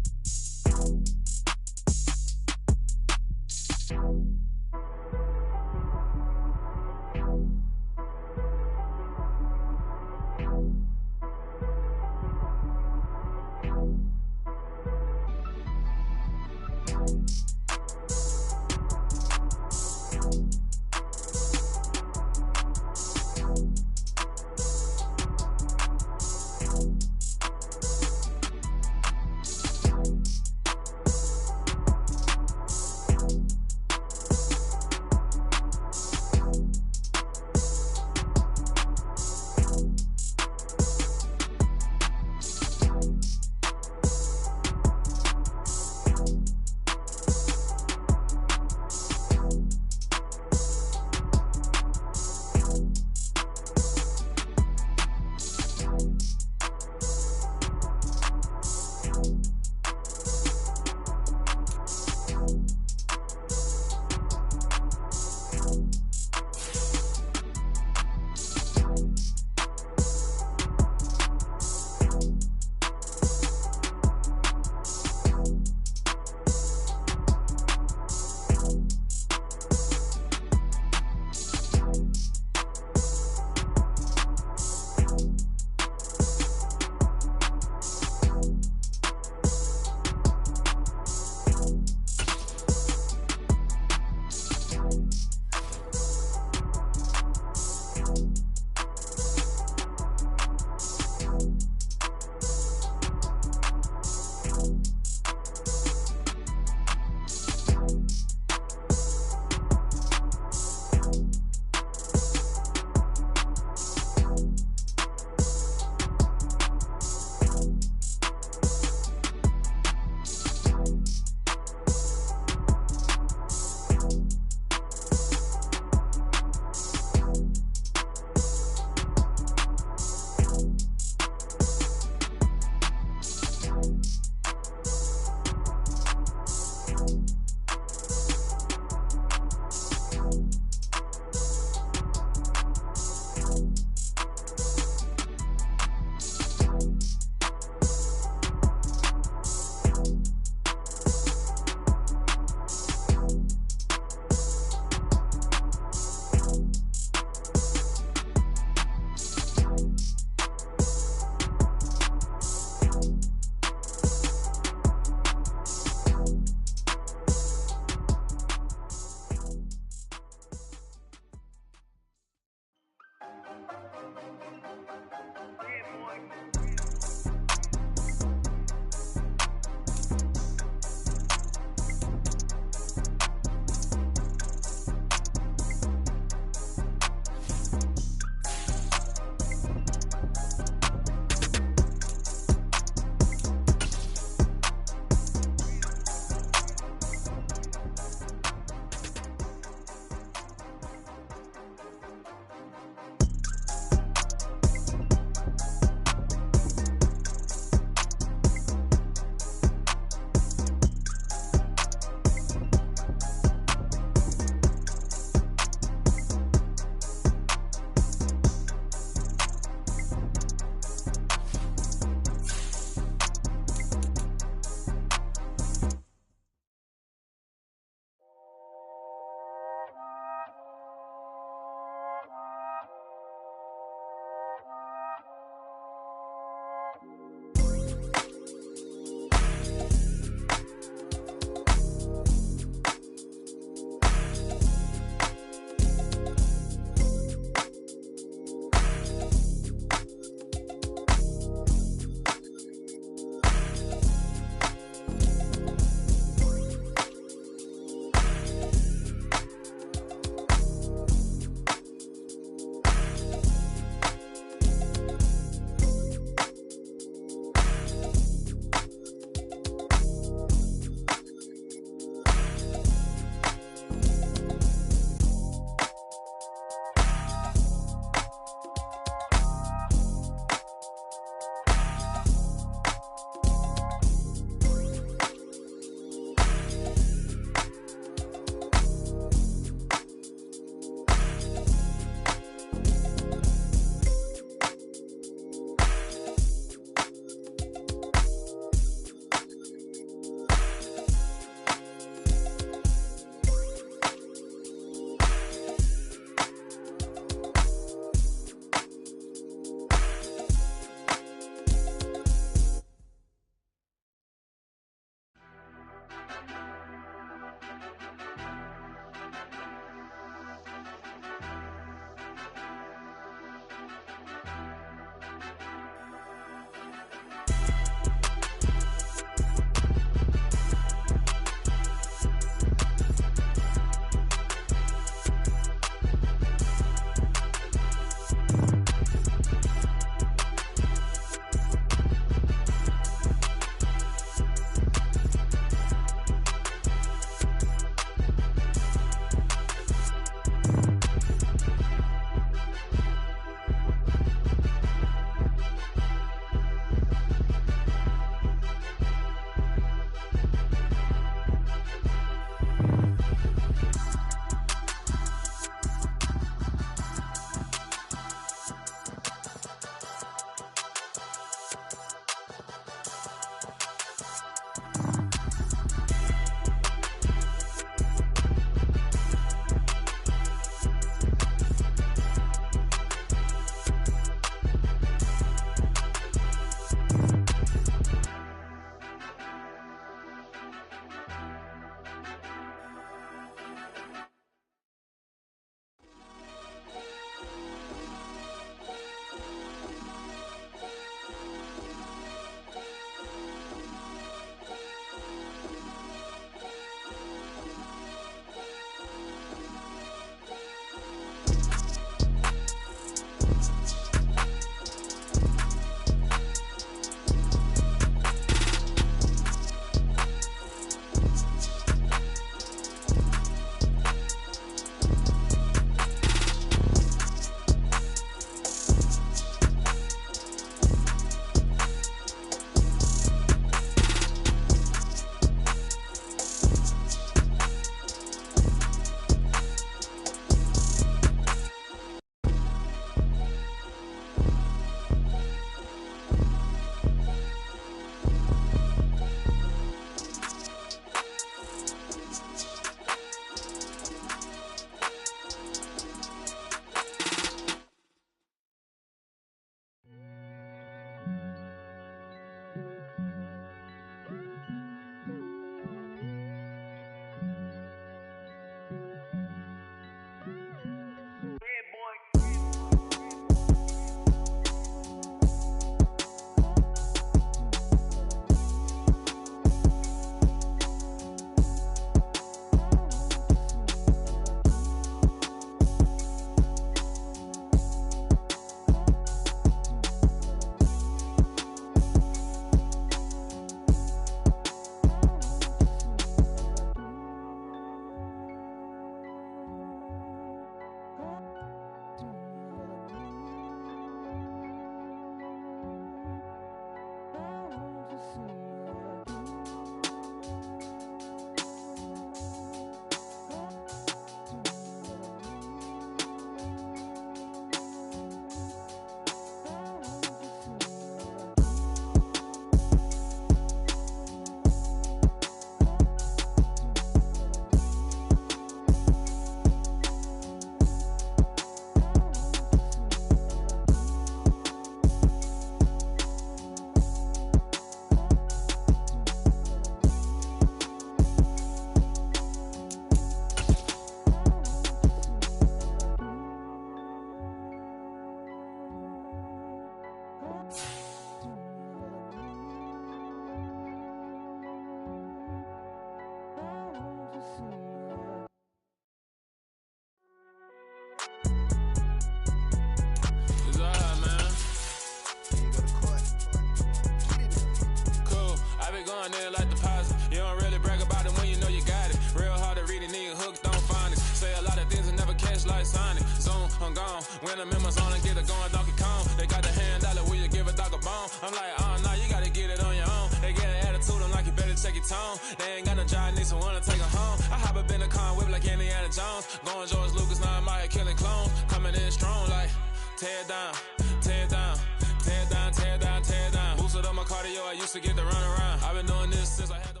going in like deposit. You don't really brag about it when you know you got it. Real hard to read it, nigga hooked on phonics. Say a lot of things and never catch like Sonic. Zoom, I'm gone. When I'm in my zone and get it going, Donkey Kong. They got the hand dollar, will you give a dog a bone? I'm like, oh, no, you gotta get it on your own. They get an attitude, I'm like, you better check your tone. They ain't got no job, need someone to take her home. I hop up in the car and whip like Indiana Jones. Going George Lucas, now I'm out here killing clones. Coming in strong like, tear down, tear down, tear down, tear down, tear down. Boosted up my cardio, I used to get to run around. I've been doing this since I had to.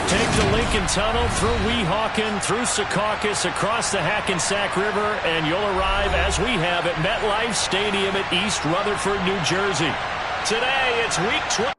Take the Lincoln Tunnel through Weehawken, through Secaucus, across the Hackensack River, and you'll arrive, as we have, at MetLife Stadium at East Rutherford, New Jersey. Today, it's Week 12.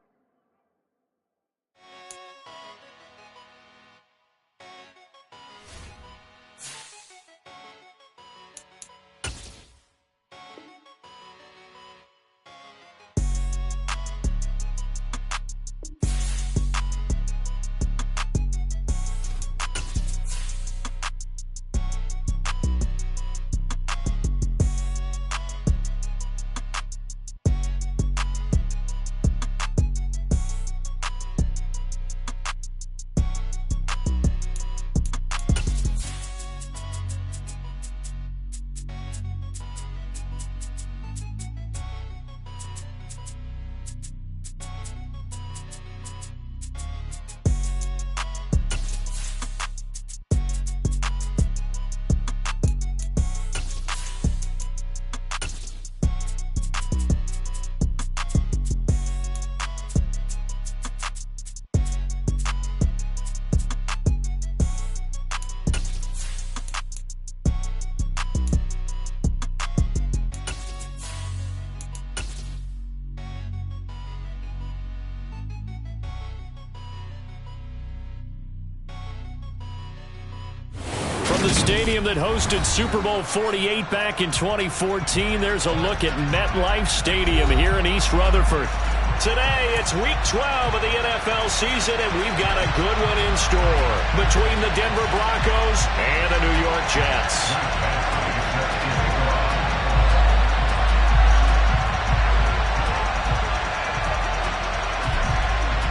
From the stadium that hosted Super Bowl 48 back in 2014, there's a look at MetLife Stadium here in East Rutherford. Today, it's Week 12 of the NFL season, and we've got a good one in store between the Denver Broncos and the New York Jets.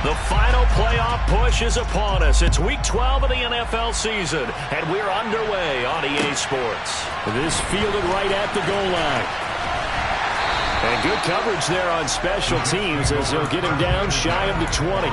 The final playoff push is upon us. It's Week 12 of the NFL season, and we're underway on EA Sports. This fielded right at the goal line. And good coverage there on special teams as they'll get him down shy of the 20.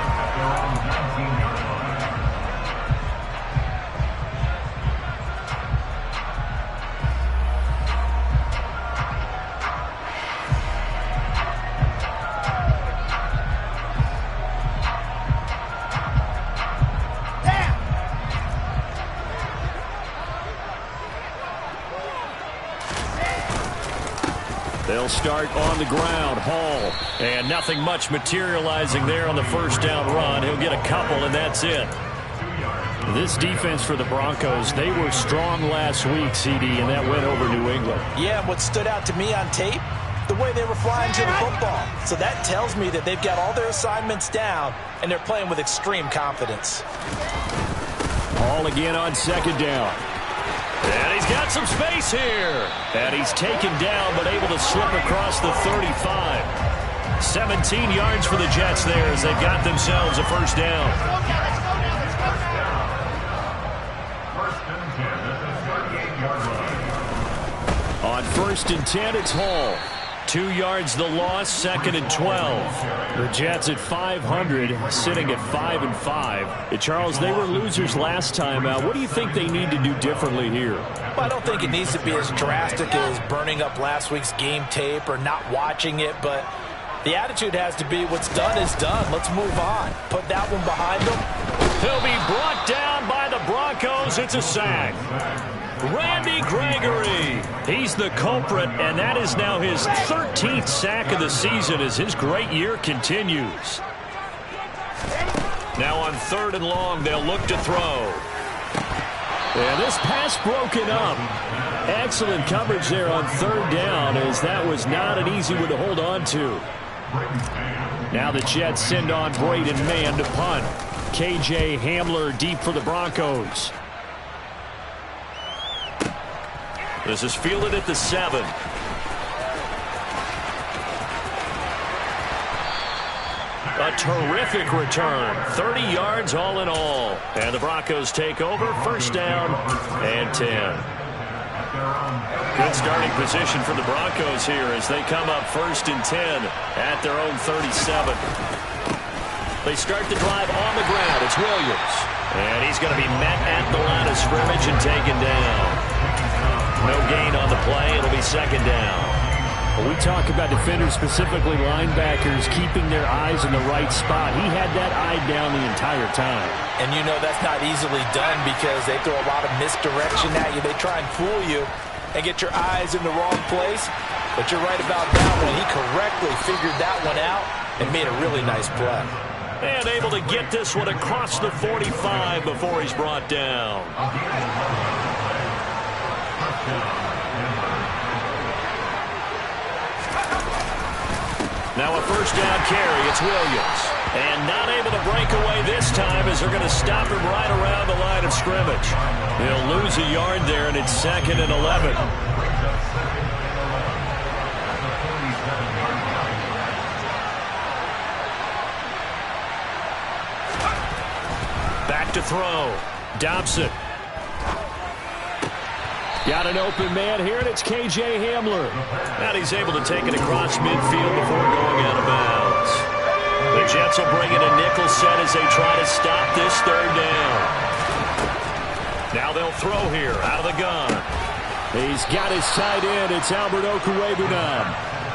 They'll start on the ground. Hall. And nothing much materializing there on the first down run. He'll get a couple, and that's it. This defense for the Broncos, they were strong last week, CD, and that went over New England. Yeah, what stood out to me on tape, the way they were flying to the football. So that tells me that they've got all their assignments down, and they're playing with extreme confidence. Hall again on second down. And he's got some space here. And he's taken down but able to slip across the 35. 17 yards for the Jets there as they've got themselves a first down. On first and 10, it's Hall. 2 yards the loss, second and 12. The Jets at 500, sitting at 5-5. Charles, they were losers last time out. What do you think they need to do differently here? Well, I don't think it needs to be as drastic as burning up last week's game tape or not watching it, but the attitude has to be what's done is done. Let's move on. Put that one behind them. He'll be brought down by the Broncos. It's a sack. Randy Gregory. He's the culprit, and that is now his 13th sack of the season as his great year continues. Now on third and long, they'll look to throw. And this pass broken up. Excellent coverage there on third down, as that was not an easy one to hold on to. Now the Jets send on Braden Mann to punt. KJ Hamler deep for the Broncos. This is fielded at the 7. A terrific return. 30 yards all in all. And the Broncos take over. First down and 10. Good starting position for the Broncos here as they come up first and 10 at their own 37. They start the drive on the ground. It's Williams. And he's going to be met at the line of scrimmage and taken down. No gain on the play. It'll be second down. When we talk about defenders, specifically linebackers, keeping their eyes in the right spot, he had that eye down the entire time. And you know that's not easily done because they throw a lot of misdirection at you. They try and fool you and get your eyes in the wrong place. But you're right about that one. He correctly figured that one out and made a really nice play. And able to get this one across the 45 before he's brought down. Now a first down carry. It's Williams. And not able to break away this time as they're going to stop him right around the line of scrimmage. He'll lose a yard there, and it's 2nd and 11. Back to throw. Dobson. Got an open man here, and it's KJ Hamler. And he's able to take it across midfield before going out of bounds. The Jets will bring in a nickel set as they try to stop this third down. Now they'll throw here out of the gun. He's got his tight end. It's Albert Okwuegbunam.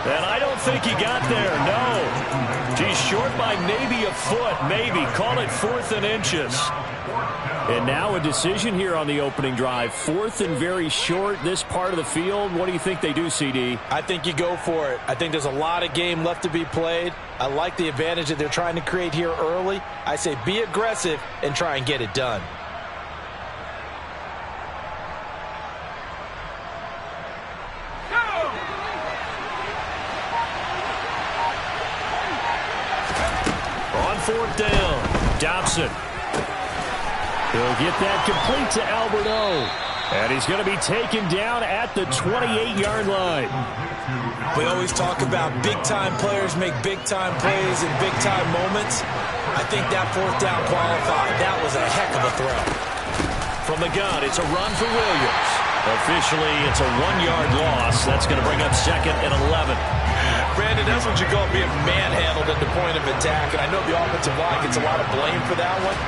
And I don't think he got there, no. He's short by maybe a foot, maybe. Call it 4th and inches. And now a decision here on the opening drive. 4th and very short, this part of the field. What do you think they do, CD? I think you go for it. I think there's a lot of game left to be played. I like the advantage that they're trying to create here early. I say be aggressive and try and get it done. On 4th down, Dobson. He'll get that complete to Albert O. And he's going to be taken down at the 28-yard line. We always talk about big-time players make big-time plays in big-time moments. I think that 4th down qualified. That was a heck of a throw. From the gun, it's a run for Williams. Officially, it's a 1-yard loss. That's going to bring up 2nd and 11. Brandon, that's what you call being manhandled at the point of attack. And I know the offensive line gets a lot of blame for that one.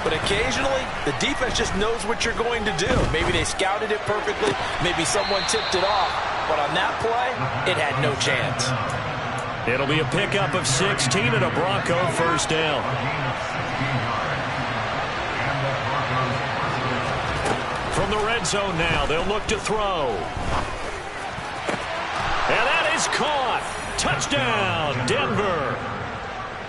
But occasionally, the defense just knows what you're going to do. Maybe they scouted it perfectly. Maybe someone tipped it off. But on that play, it had no chance. It'll be a pickup of 16 and a Bronco first down. From the red zone now, they'll look to throw. And that is caught. Touchdown, Denver.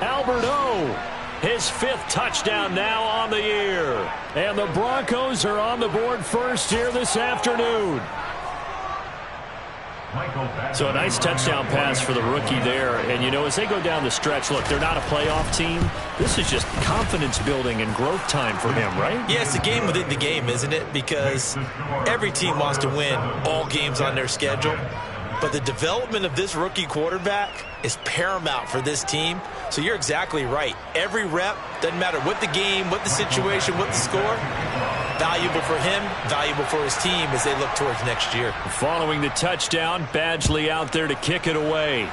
Albert O. His 5th touchdown now on the year. And the Broncos are on the board first here this afternoon. So a nice touchdown pass for the rookie there. And, you know, as they go down the stretch, look, they're not a playoff team. This is just confidence building and growth time for him, right? Yeah, it's a game within the game, isn't it? Because every team wants to win all games on their schedule. But the development of this rookie quarterback is paramount for this team. So you're exactly right. Every rep, doesn't matter what the game, what the situation, what the score, valuable for him, valuable for his team as they look towards next year. Following the touchdown, Badgley out there to kick it away.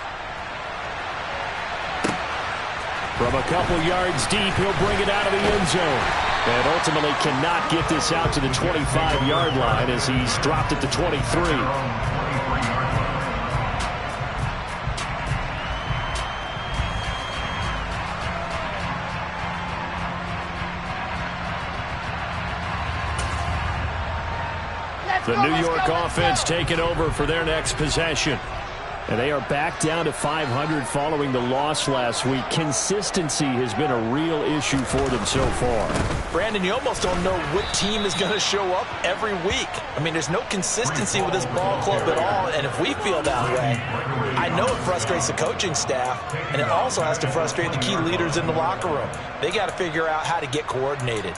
From a couple yards deep, he'll bring it out of the end zone. And ultimately cannot get this out to the 25-yard line as he's dropped at the 23. The New York offense taking over for their next possession. And they are back down to 500 following the loss last week. Consistency has been a real issue for them so far. Brandon, you almost don't know what team is going to show up every week. I mean, there's no consistency with this ball club at all, and if we feel that way, I know it frustrates the coaching staff, and it also has to frustrate the key leaders in the locker room. They got to figure out how to get coordinated.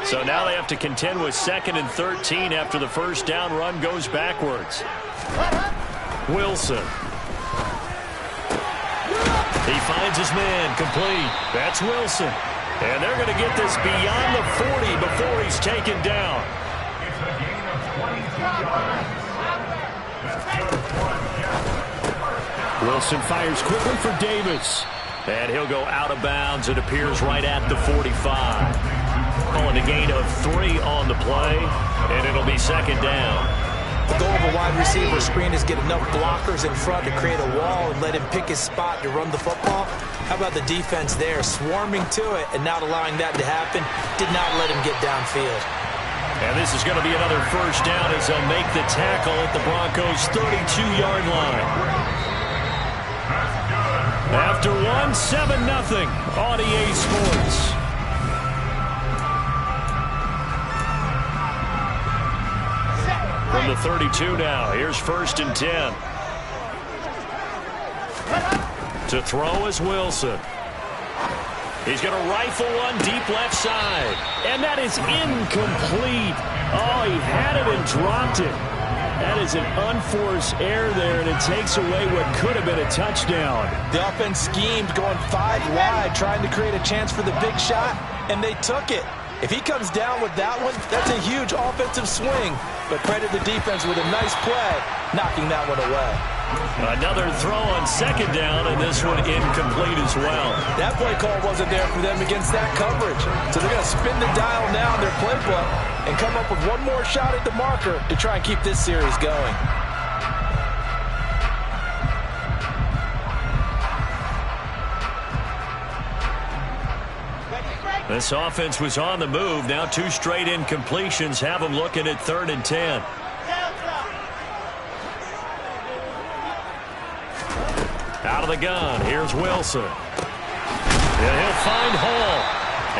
So now they have to contend with 2nd and 13 after the first down run goes backwards. Wilson. He finds his man, complete. That's Wilson. And they're going to get this beyond the 40 before he's taken down. Wilson fires quickly for Davis. And he'll go out of bounds. It appears right at the 45. Calling a gain of 3 on the play, and it'll be 2nd down. The goal of a wide receiver screen is get enough blockers in front to create a wall and let him pick his spot to run the football. How about the defense there, swarming to it and not allowing that to happen? Did not let him get downfield. And this is going to be another first down as they'll make the tackle at the Broncos' 32-yard line. After 7-0 on EA Sports. From the 32 now, here's 1st and 10. To throw is Wilson. He's going to rifle one deep left side. And that is incomplete. Oh, he had it and dropped it. That is an unforced error there, and it takes away what could have been a touchdown. The offense schemed going 5 wide, trying to create a chance for the big shot, and they took it. If he comes down with that one, that's a huge offensive swing. But credit the defense with a nice play, knocking that one away. Another throw on 2nd down, and this one incomplete as well. That play call wasn't there for them against that coverage. So they're going to spin the dial now in their playbook and come up with one more shot at the marker to try and keep this series going. This offense was on the move. Now 2 straight incompletions have them looking at 3rd and 10. Out of the gun. Here's Wilson. And he'll find Hall.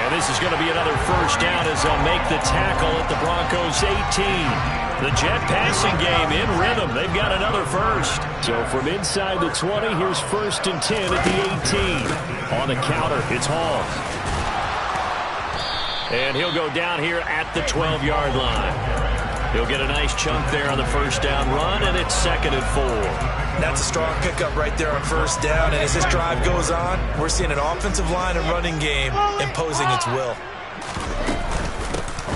And this is going to be another first down as they'll make the tackle at the Broncos' 18. The jet passing game in rhythm. They've got another first. So from inside the 20, here's 1st and 10 at the 18. On the counter, it's Hall. And he'll go down here at the 12-yard line. He'll get a nice chunk there on the first down run, and it's 2nd and 4. That's a strong pickup right there on first down. And as this drive goes on, we're seeing an offensive line and running game imposing its will.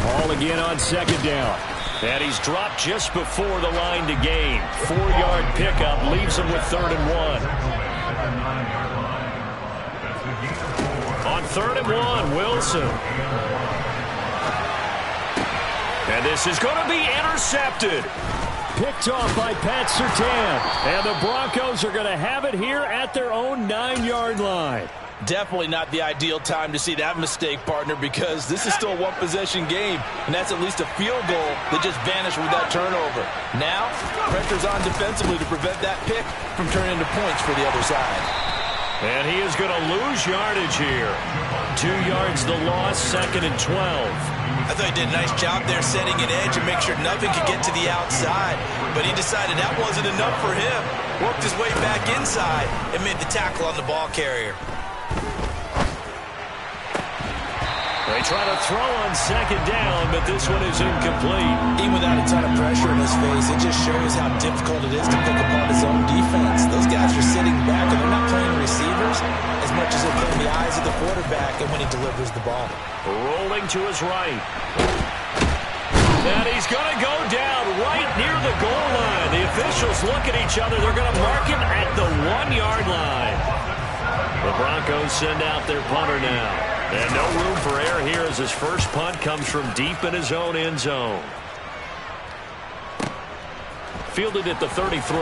Hall again on 2nd down. And he's dropped just before the line to gain. 4-yard pickup leaves him with 3rd and 1. On 3rd and 1, Wilson. And this is going to be intercepted. Picked off by Pat Surtain. And the Broncos are going to have it here at their own 9-yard line. Definitely not the ideal time to see that mistake, partner, because this is still a one-possession game, and that's at least a field goal that just vanished with that turnover. Now, pressure's on defensively to prevent that pick from turning into points for the other side. And he is going to lose yardage here. 2 yards the loss, 2nd and 12. I thought he did a nice job there setting an edge and make sure nothing could get to the outside. But he decided that wasn't enough for him. Worked his way back inside and made the tackle on the ball carrier. They try to throw on 2nd down, but this one is incomplete. Even without a ton of pressure in his face, it just shows how difficult it is to pick apart his own defense. Those guys are sitting back, and they're not playing receivers as much as they're playing the eyes of the quarterback and when he delivers the ball. Rolling to his right. And he's going to go down right near the goal line. The officials look at each other. They're going to mark him at the 1-yard line. The Broncos send out their punter now. And no room for error here as his first punt comes from deep in his own end zone. Fielded at the 33.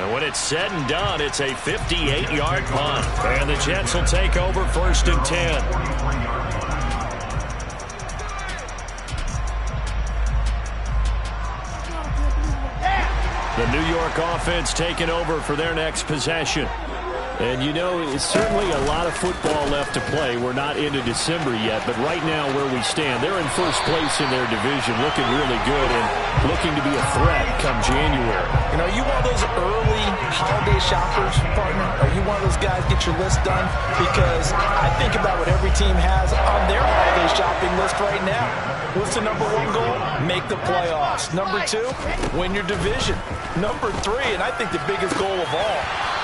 And when it's said and done, it's a 58-yard punt. And the Jets will take over 1st and 10. The New York offense taking over for their next possession. And, you know, it's certainly a lot of football left to play. We're not into December yet, but right now where we stand, they're in first place in their division, looking really good and looking to be a threat come January. You know, are you one of those early holiday shoppers, partner? Are you one of those guys get your list done? Because I think about what every team has on their holiday shopping list right now. What's the number one goal? Make the playoffs. Number two, win your division. Number three, and I think the biggest goal of all,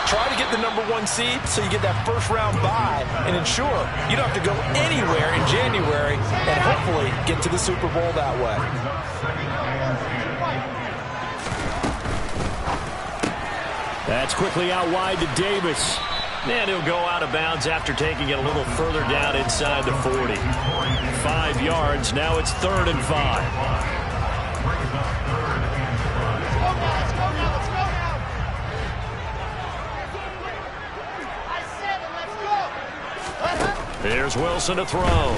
try to get the number one seed so you get that first round bye and ensure you don't have to go anywhere in January and hopefully get to the Super Bowl that way. That's quickly out wide to Davis. And he'll go out of bounds after taking it a little further down inside the 40. 5 yards. Now it's 3rd and 5. Here's Wilson to throw.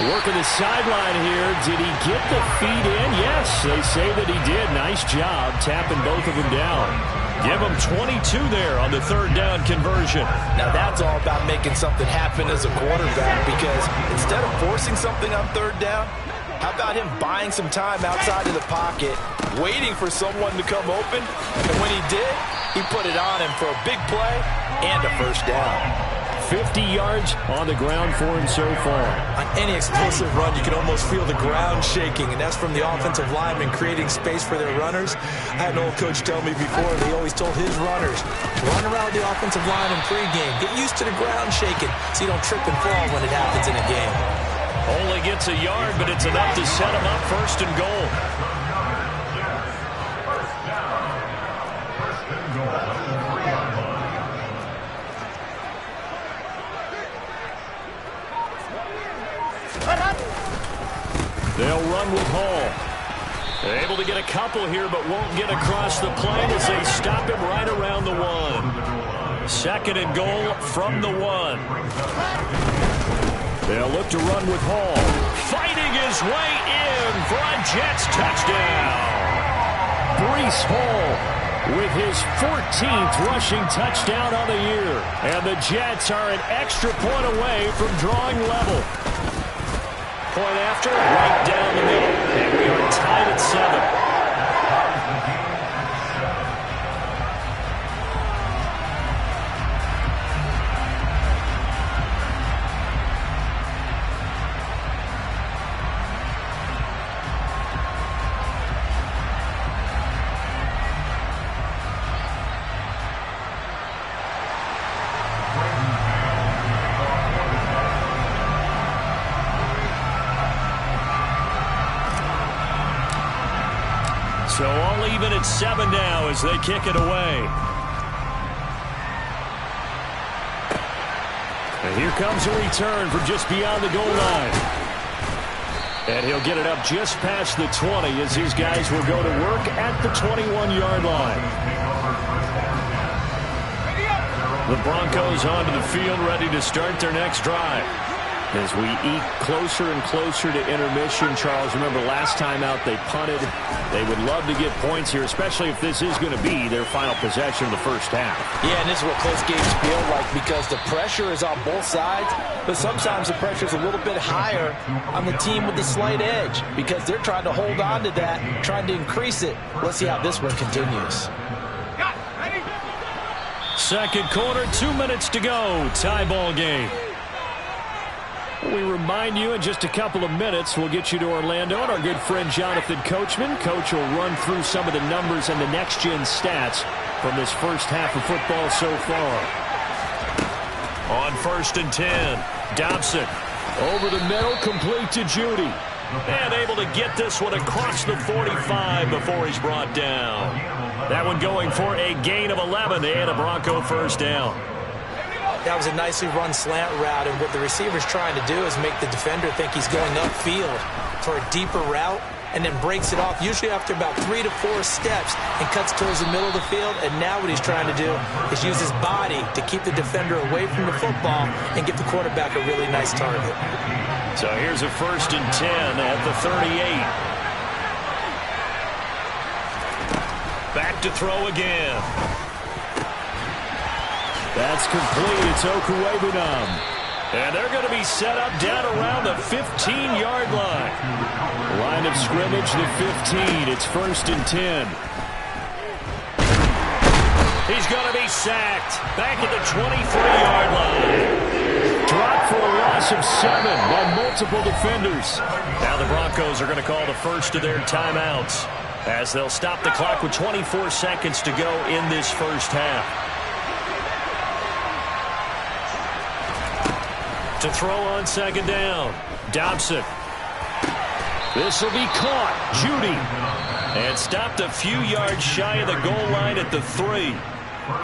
Working the sideline here. Did he get the feet in? Yes, they say that he did. Nice job tapping both of them down. Give him 22 there on the 3rd down conversion. Now that's all about making something happen as a quarterback, because instead of forcing something on 3rd down, how about him buying some time outside of the pocket, waiting for someone to come open, and when he did, he put it on him for a big play and a first down. 50 yards on the ground for him so far. On any explosive run, you can almost feel the ground shaking, and that's from the offensive linemen creating space for their runners. I had an old coach tell me before, and he always told his runners, run around the offensive line in pregame. Get used to the ground shaking so you don't trip and fall when it happens in a game. Only gets a yard, but it's enough to set him up 1st and goal. They'll run with Hall. They're able to get a couple here, but won't get across the plane as they stop him right around the 1. 2nd and goal from the 1. They'll look to run with Hall. Fighting his way in for a Jets touchdown. Breece Hall with his 14th rushing touchdown on the year. And the Jets are an extra point away from drawing level. Point after, right down the middle. And we are tied at 7. So all even at 7 now as they kick it away. And here comes a return from just beyond the goal line. And he'll get it up just past the 20 as these guys will go to work at the 21-yard line. The Broncos onto the field ready to start their next drive. As we eat closer and closer to intermission, Charles, remember last time out they punted. They would love to get points here, especially if this is going to be their final possession of the first half. Yeah, and this is what close games feel like because the pressure is on both sides, but sometimes the pressure is a little bit higher on the team with the slight edge because they're trying to hold on to that, trying to increase it. Let's see how this one continues. 2nd quarter, 2 minutes to go. Tie ball game. We remind you in just a couple of minutes we'll get you to Orlando and our good friend Jonathan Coachman. Coach will run through some of the numbers and the next-gen stats from this first half of football so far. On 1st and 10, Dobson over the middle, complete to Judy. And able to get this one across the 45 before he's brought down. That one going for a gain of 11 and a Bronco first down. That was a nicely run slant route, and what the receiver's trying to do is make the defender think he's going upfield for a deeper route and then breaks it off, usually after about 3 to 4 steps, and cuts towards the middle of the field. And now what he's trying to do is use his body to keep the defender away from the football and give the quarterback a really nice target. So here's a 1st and 10 at the 38. to throw again. That's complete. It's Okuwebunam. And they're going to be set up down around the 15-yard line. Line of scrimmage, the 15. It's 1st and 10. He's going to be sacked. Back at the 23-yard line. Dropped for a loss of 7 by multiple defenders. Now the Broncos are going to call the first of their timeouts as they'll stop the clock with 24 seconds to go in this first half. To throw on 2nd down. Dobson. This will be caught. Judy. And stopped a few yards shy of the goal line at the 3.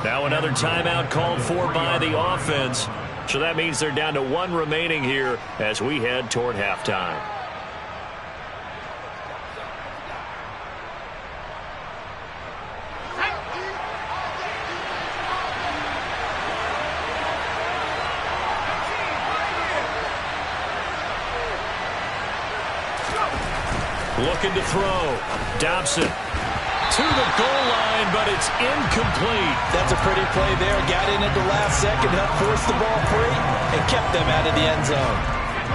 Now another timeout called for by the offense. So that means they're down to 1 remaining here as we head toward halftime. Looking to throw. Dobson to the goal line, but it's incomplete. That's a pretty play there. Got in at the last second, helped force the ball free, and kept them out of the end zone.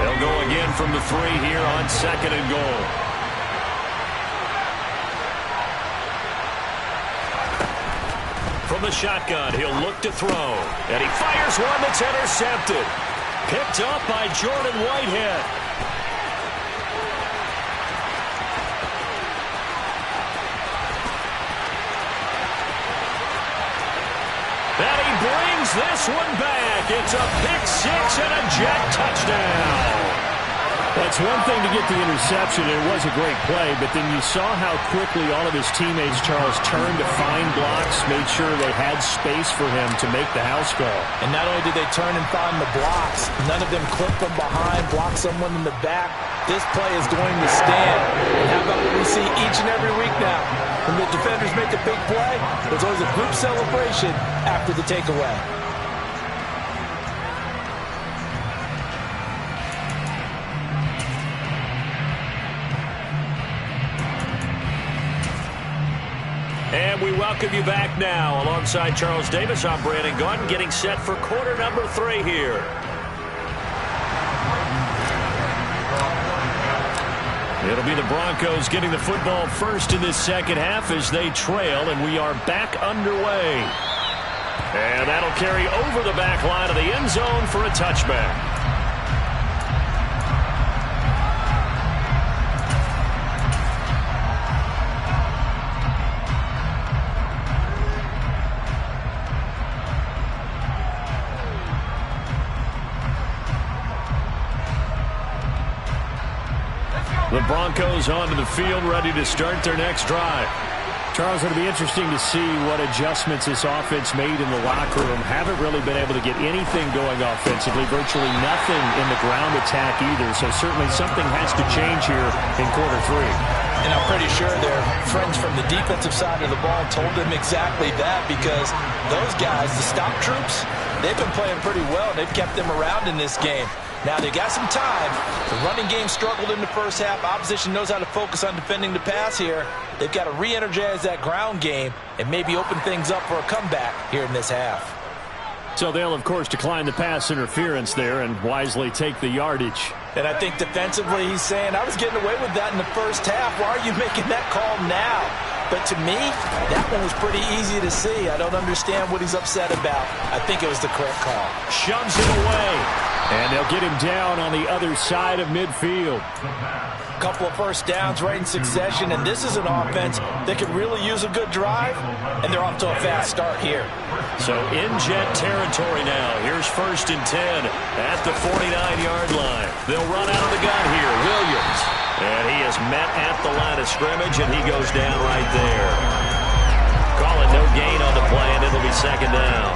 They'll go again from the 3 here on 2nd and goal. From the shotgun, he'll look to throw. And he fires one that's intercepted. Picked up by Jordan Whitehead. And he brings this one back. It's a pick 6 and a jet touchdown. That's one thing to get the interception, and it was a great play, but then you saw how quickly all of his teammates, Charles, turned to find blocks, made sure they had space for him to make the house call. And not only did they turn and find the blocks, none of them clip from behind, block someone in the back. This play is going to stand. And how about what we see each and every week now? When the defenders make a big play, there's always a group celebration after the takeaway. And we welcome you back now. Alongside Charles Davis, I'm Brandon Gaudin, getting set for quarter number 3 here. It'll be the Broncos getting the football first in this second half as they trail, and we are back underway. And that'll carry over the back line of the end zone for a touchback. The Broncos onto the field, ready to start their next drive. Charles, it'll be interesting to see what adjustments this offense made in the locker room. Haven't really been able to get anything going offensively, virtually nothing in the ground attack either. So certainly something has to change here in quarter 3. And I'm pretty sure their friends from the defensive side of the ball told them exactly that, because those guys, the stop troops, they've been playing pretty well. They've kept them around in this game. Now, they got some time. The running game struggled in the first half. Opposition knows how to focus on defending the pass here. They've got to re-energize that ground game and maybe open things up for a comeback here in this half. So they'll, of course, decline the pass interference there and wisely take the yardage. And I think defensively he's saying, I was getting away with that in the first half. Why are you making that call now? But to me, that one was pretty easy to see. I don't understand what he's upset about. I think it was the correct call. Shoves it away. And they'll get him down on the other side of midfield. A couple of first downs right in succession, and this is an offense that could really use a good drive, and they're off to a fast start here. So in jet territory now. Here's 1st and 10 at the 49-yard line. They'll run out of the gun here. Williams. And he is met at the line of scrimmage, and he goes down right there. Call it no gain on the play, and it'll be 2nd down.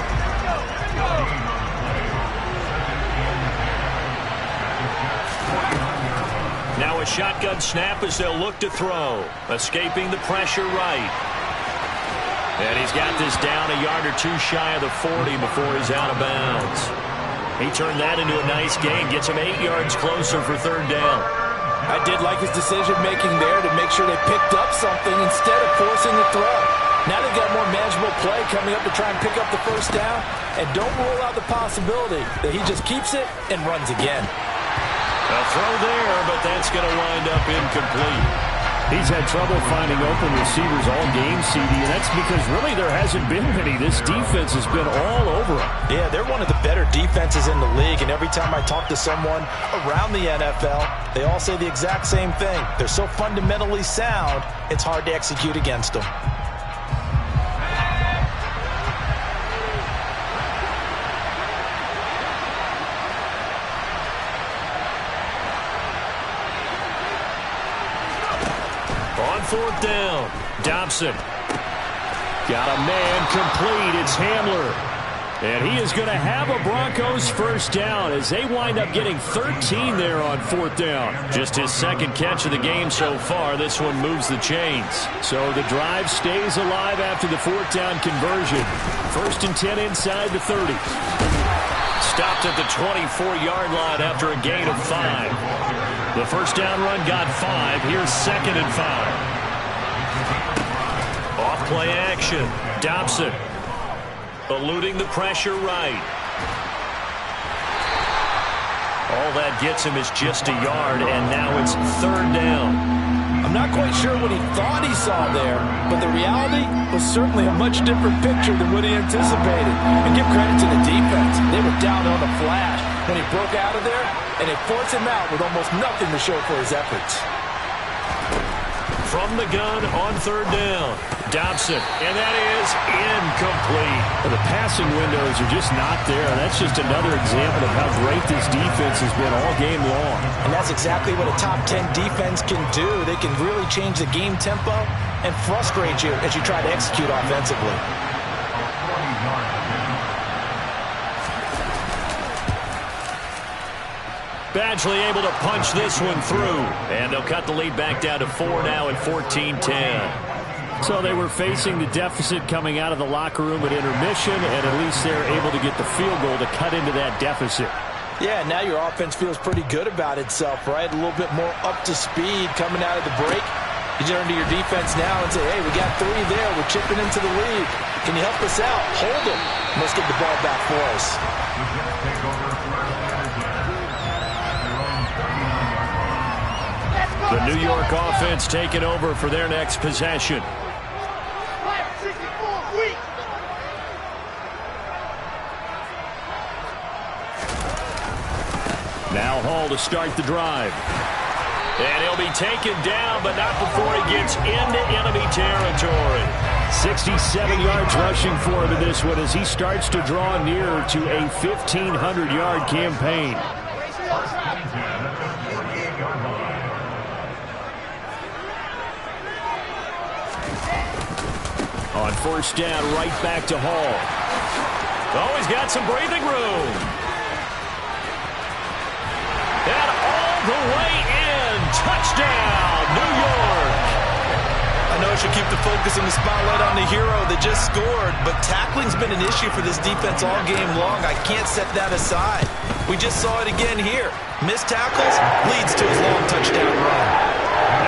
Now a shotgun snap as they'll look to throw. Escaping the pressure right. And he's got this down a yard or two shy of the 40 before he's out of bounds. He turned that into a nice gain. Gets him 8 yards closer for 3rd down. I did like his decision-making there to make sure they picked up something instead of forcing the throw. Now they've got more manageable play coming up to try and pick up the first down. And don't rule out the possibility that he just keeps it and runs again. A throw there, but that's going to wind up incomplete. He's had trouble finding open receivers all game, CD, and that's because really there hasn't been many. This defense has been all over him. Yeah, they're one of the better defenses in the league, and every time I talk to someone around the NFL, they all say the exact same thing. They're so fundamentally sound, it's hard to execute against them. On fourth down, Dobson. Got a man complete. It's Hamler. And he is going to have a Broncos first down as they wind up getting 13 there on fourth down. Just his second catch of the game so far. This one moves the chains. So the drive stays alive after the fourth down conversion. First and 10 inside the 30. Stopped at the 24-yard line after a gain of 5. The first down run got 5. Here's second and 5. Off play action. Dobson eluding the pressure right. All that gets him is just a yard, and now it's third down. I'm not quite sure what he thought he saw there, but the reality was certainly a much different picture than what he anticipated. And give credit to the defense. They were down on the flash when he broke out of there, and they forced him out with almost nothing to show for his efforts. From the gun on third down, Dobson, and that is incomplete. Well, the passing windows are just not there. That's just another example of how great this defense has been all game long. And that's exactly what a top 10 defense can do. They can really change the game tempo and frustrate you as you try to execute offensively. Badgley able to punch this one through. And they'll cut the lead back down to 4 now at 14-10. So they were facing the deficit coming out of the locker room at intermission, and at least they're able to get the field goal to cut into that deficit. Yeah, now your offense feels pretty good about itself, right? A little bit more up to speed coming out of the break. You turn to your defense now and say, hey, we got 3 there. We're chipping into the lead. Can you help us out? Hold them. Let's get the ball back for us. The New York offense taking over for their next possession. Now Hall to start the drive. And he'll be taken down, but not before he gets into enemy territory. 67 yards rushing for him in this one as he starts to draw nearer to a 1,500-yard campaign. On first down, right back to Hall. Oh, he's got some breathing room. And all the way in. Touchdown, New York. I know I should keep the focus and the spotlight on the hero that just scored, but tackling's been an issue for this defense all game long. I can't set that aside. We just saw it again here. Missed tackles leads to his long touchdown run.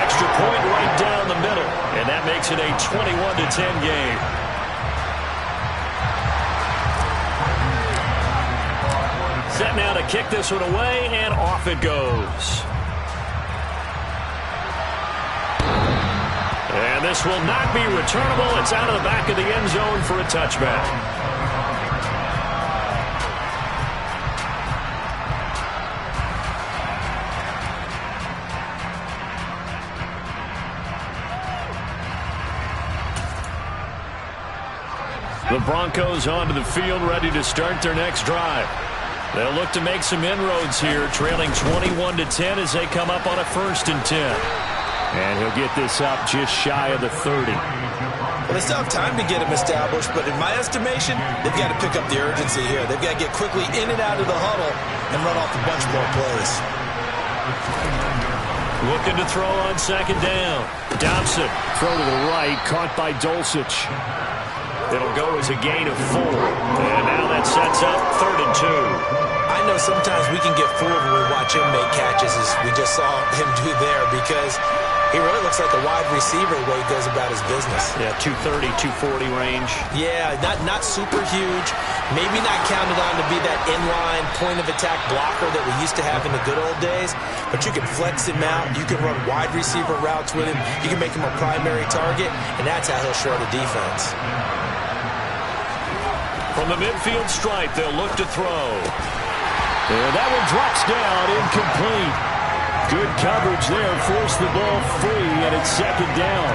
Extra point right down the middle, and that makes it a 21-10 game. Set now to kick this one away, and off it goes. And this will not be returnable. It's out of the back of the end zone for a touchback. The Broncos onto the field, ready to start their next drive. They'll look to make some inroads here, trailing 21-10 as they come up on a 1st and 10. And he'll get this up just shy of the 30. Well, they still have time to get him established, but in my estimation, they've got to pick up the urgency here. They've got to get quickly in and out of the huddle and run off a bunch more plays. Looking to throw on second down. Dobson, throw to the right, caught by Dulcich. It'll go as a gain of 4. And now that sets up 3rd and 2. I know sometimes we can get fooled when we watch him make catches, as we just saw him do there, because He really looks like a wide receiver the way he goes about his business. Yeah, 230, 240 range. Yeah, not super huge. Maybe not counted on to be that inline point-of-attack blocker that we used to have in the good old days. But you can flex him out. You can run wide receiver routes with him. You can make him a primary target, and that's how he'll shred a defense. From the midfield stripe, they'll look to throw. And that one drops down, incomplete. Good coverage there, forced the ball free, and it's second down.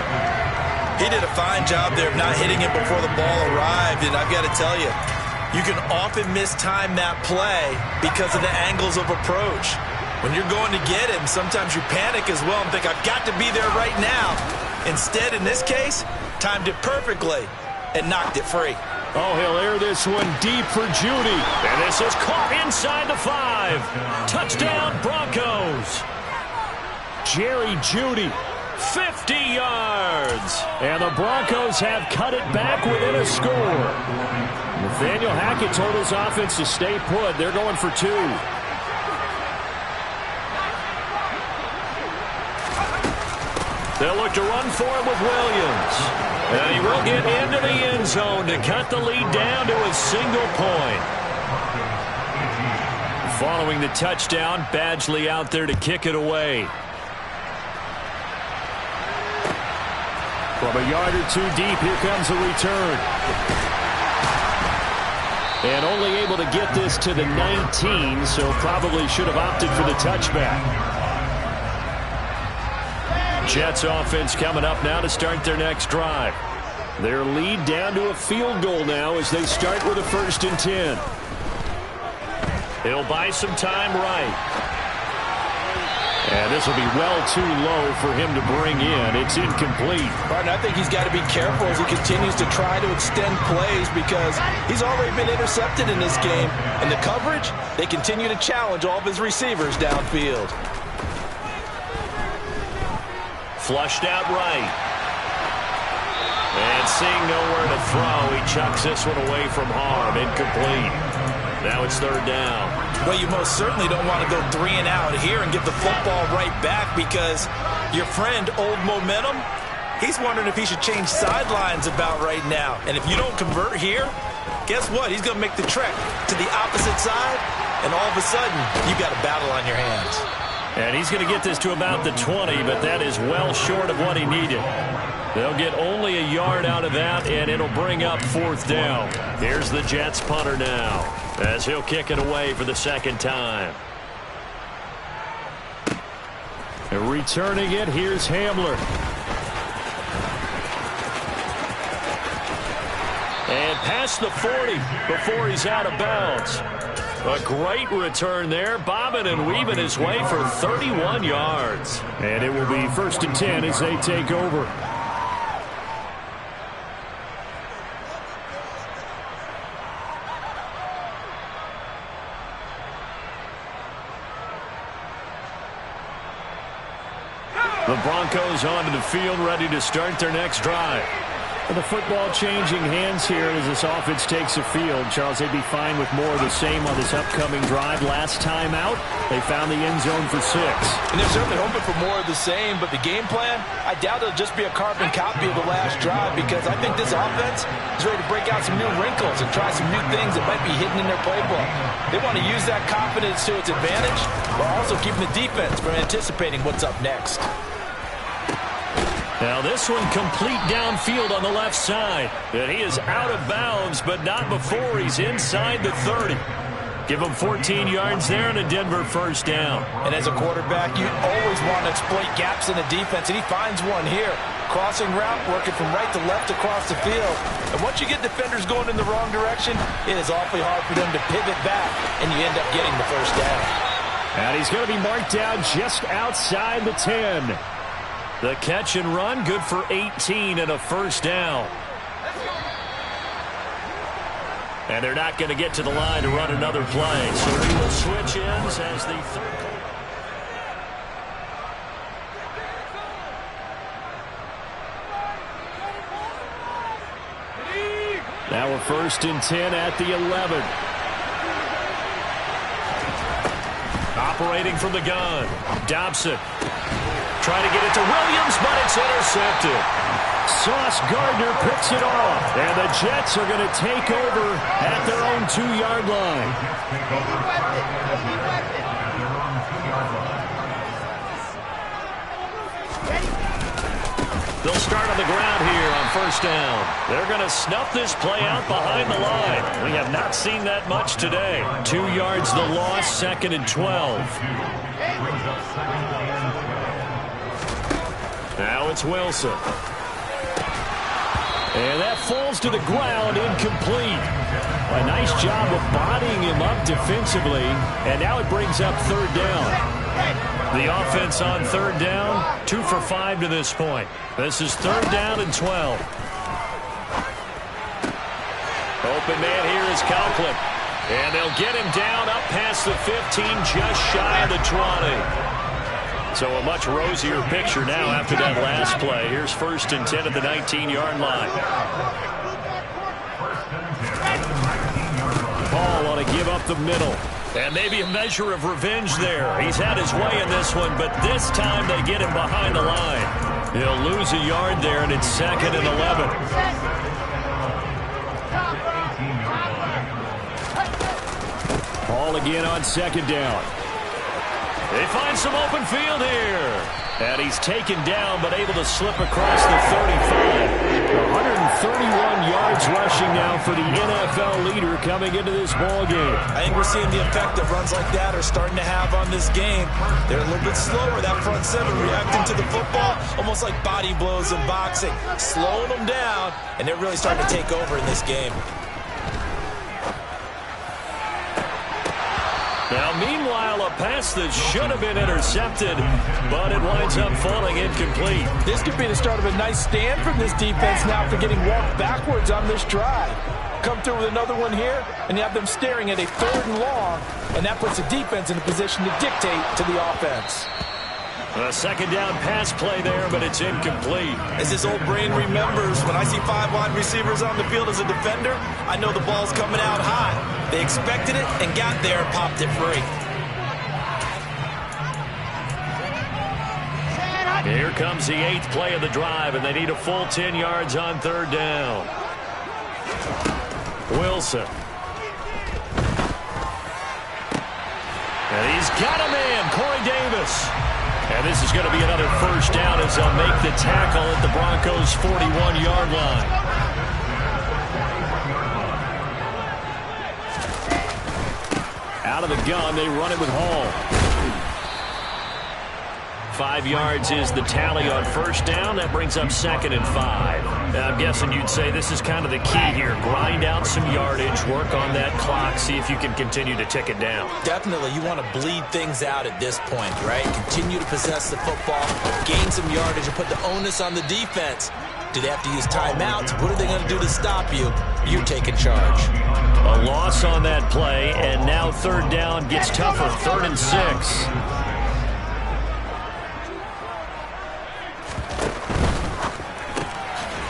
He did a fine job there of not hitting it before the ball arrived, and I've got to tell you, you can often mistime that play because of the angles of approach. When you're going to get him, sometimes you panic as well and think, I've got to be there right now. Instead, in this case, timed it perfectly and knocked it free. Oh, he'll air this one deep for Judy. And this is caught inside the 5. Touchdown, Broncos. Jerry Judy, 50 yards. And the Broncos have cut it back within a score. Nathaniel Hackett told his offense to stay put. They're going for 2. They'll look to run for it with Williams. And he will get into the end zone to cut the lead down to a single point. Following the touchdown, Badgley out there to kick it away. From a yard or 2 deep, here comes a return. And only able to get this to the 19, so probably should have opted for the touchback. Jets offense coming up now to start their next drive. Their lead down to a field goal now as they start with a 1st and 10. He'll buy some time right. And this will be well too low for him to bring in. It's incomplete. Martin, I think he's got to be careful as he continues to try to extend plays because he's already been intercepted in this game. And the coverage, they continue to challenge all of his receivers downfield. Flushed out right. And seeing nowhere to throw, he chucks this one away from harm. Incomplete. Now it's 3rd down. Well, you most certainly don't want to go 3 and out here and get the football right back because your friend, Old Momentum, he's wondering if he should change sidelines about right now. And if you don't convert here, guess what? He's going to make the trek to the opposite side, and all of a sudden, you've got a battle on your hands. And he's going to get this to about the 20, but that is well short of what he needed. They'll get only a yard out of that, and it'll bring up 4th down. Here's the Jets punter now, as he'll kick it away for the 2nd time. And returning it, here's Hamler. And past the 40 before he's out of bounds. A great return there, bobbing and weaving his way for 31 yards. And it will be 1st and 10 as they take over. The Broncos onto the field, ready to start their next drive. The football changing hands here as this offense takes the field. Charles, they'd be fine with more of the same on this upcoming drive. Last time out, they found the end zone for 6. And they're certainly hoping for more of the same, but the game plan, I doubt it'll just be a carbon copy of the last drive because I think this offense is ready to break out some new wrinkles and try some new things that might be hidden in their playbook. They want to use that confidence to its advantage while also keeping the defense from anticipating what's up next. Now this one complete downfield on the left side. And he is out of bounds, but not before he's inside the 30. Give him 14 yards there and a Denver 1st down. And as a quarterback, you always want to exploit gaps in the defense, and he finds one here. Crossing route, working from right to left across the field. And once you get defenders going in the wrong direction, it is awfully hard for them to pivot back, and you end up getting the 1st down. And he's going to be marked down just outside the 10. The catch and run, good for 18 and a 1st down. And they're not going to get to the line to run another play. So we will switch ends as the 3rd. Now we're 1st and 10 at the 11. Operating from the gun, Dobson. trying to get it to Williams, but it's intercepted. Sauce Gardner picks it off, and the Jets are going to take over at their own 2-yard line. They'll start on the ground here on first down. They're going to snuff this play out behind the line. We have not seen that much today. 2 yards the loss, 2nd and 12. Now it's Wilson. And that falls to the ground, incomplete. A nice job of bodying him up defensively, and now it brings up 3rd down. The offense on 3rd down, 2 for 5 to this point. This is 3rd down and 12. Open man here is Conklin. And they'll get him down up past the 15, just shy of the 20. So a much rosier picture now after that last play. Here's 1st and 10 at the 19-yard line. Ball want to give up the middle. And maybe a measure of revenge there. He's had his way in this one, but this time they get him behind the line. He'll lose a yard there, and it's 2nd and 11. Ball again on 2nd down. They find some open field here. And he's taken down, but able to slip across the 35. 131 yards rushing now for the NFL leader coming into this ball game. I think we're seeing the effect that runs like that are starting to have on this game. They're a little bit slower, that front 7, reacting to the football, almost like body blows in boxing. Slowing them down, and they're really starting to take over in this game. Now, meanwhile, a pass that should have been intercepted, but it winds up falling incomplete. This could be the start of a nice stand from this defense now for getting walked backwards on this drive. Come through with another one here, and you have them staring at a 3rd and long, and that puts the defense in a position to dictate to the offense. A 2nd down pass play there, but it's incomplete. As this old brain remembers, when I see 5 wide receivers on the field as a defender, I know the ball's coming out high. They expected it and got there and popped it free. Here comes the 8th play of the drive, and they need a full 10 yards on 3rd down. Wilson. And he's got a man, Corey Davis. And this is going to be another 1st down as they'll make the tackle at the Broncos' 41-yard line. Out of the gun, they run it with Hall. 5 yards is the tally on 1st down. That brings up 2nd and 5. Now, I'm guessing you'd say this is kind of the key here. Grind out some yardage, work on that clock, see if you can continue to tick it down. Definitely. You want to bleed things out at this point, right? Continue to possess the football, gain some yardage, and put the onus on the defense. Do they have to use timeouts? What are they going to do to stop you? You take in charge. A loss on that play, and now 3rd down gets tougher. 3rd and 6.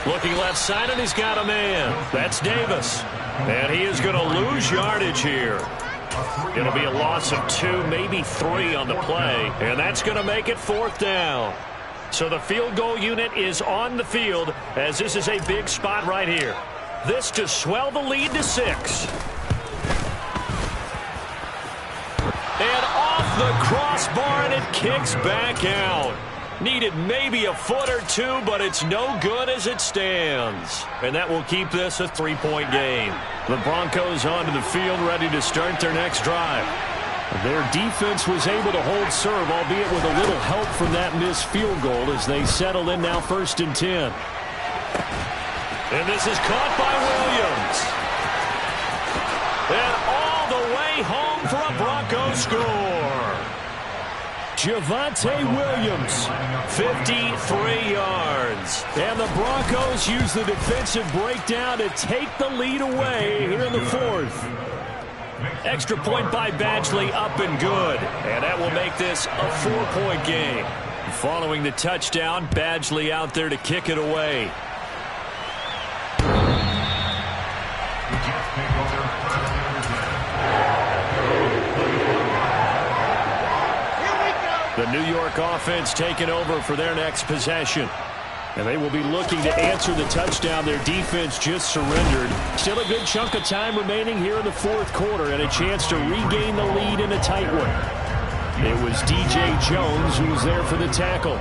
Looking left side, and he's got a man. That's Davis. And he is going to lose yardage here. It'll be a loss of 2, maybe 3 on the play. And that's going to make it 4th down. So the field goal unit is on the field as this is a big spot right here. This to swell the lead to 6. And off the crossbar, and it kicks back out. Needed maybe a foot or 2, but it's no good as it stands. And that will keep this a 3-point game. The Broncos onto the field, ready to start their next drive. Their defense was able to hold serve, albeit with a little help from that missed field goal as they settle in now 1st and 10. And this is caught by Williams. And all the way home for a Broncos score. Javonte Williams, 53 yards. And the Broncos use the defensive breakdown to take the lead away here in the 4th. Extra point by Badgley, up and good. And that will make this a 4-point game. Following the touchdown, Badgley out there to kick it away. The The New York offense taking over for their next possession. And they will be looking to answer the touchdown their defense just surrendered. Still a good chunk of time remaining here in the fourth quarter and a chance to regain the lead in a tight one. It was DJ Jones who was there for the tackle.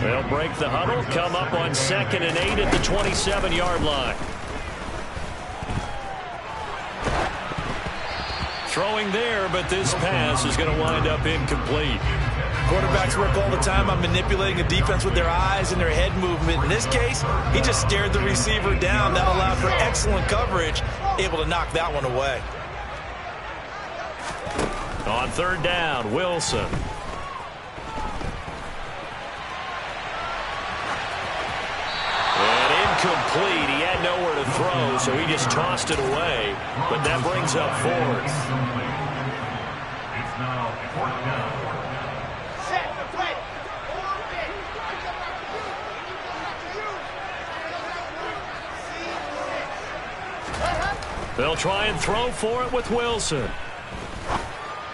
They'll break the huddle, come up on 2nd and 8 at the 27-yard line. Throwing there, but this pass is going to wind up incomplete. Quarterbacks work all the time on manipulating a defense with their eyes and their head movement. In this case, he just stared the receiver down. That allowed for excellent coverage, able to knock that one away. On 3rd down, Wilson. And incomplete. He had nowhere to throw, so he just tossed it away. But that brings up 4th. It's now 4th down. They'll try and throw for it with Wilson.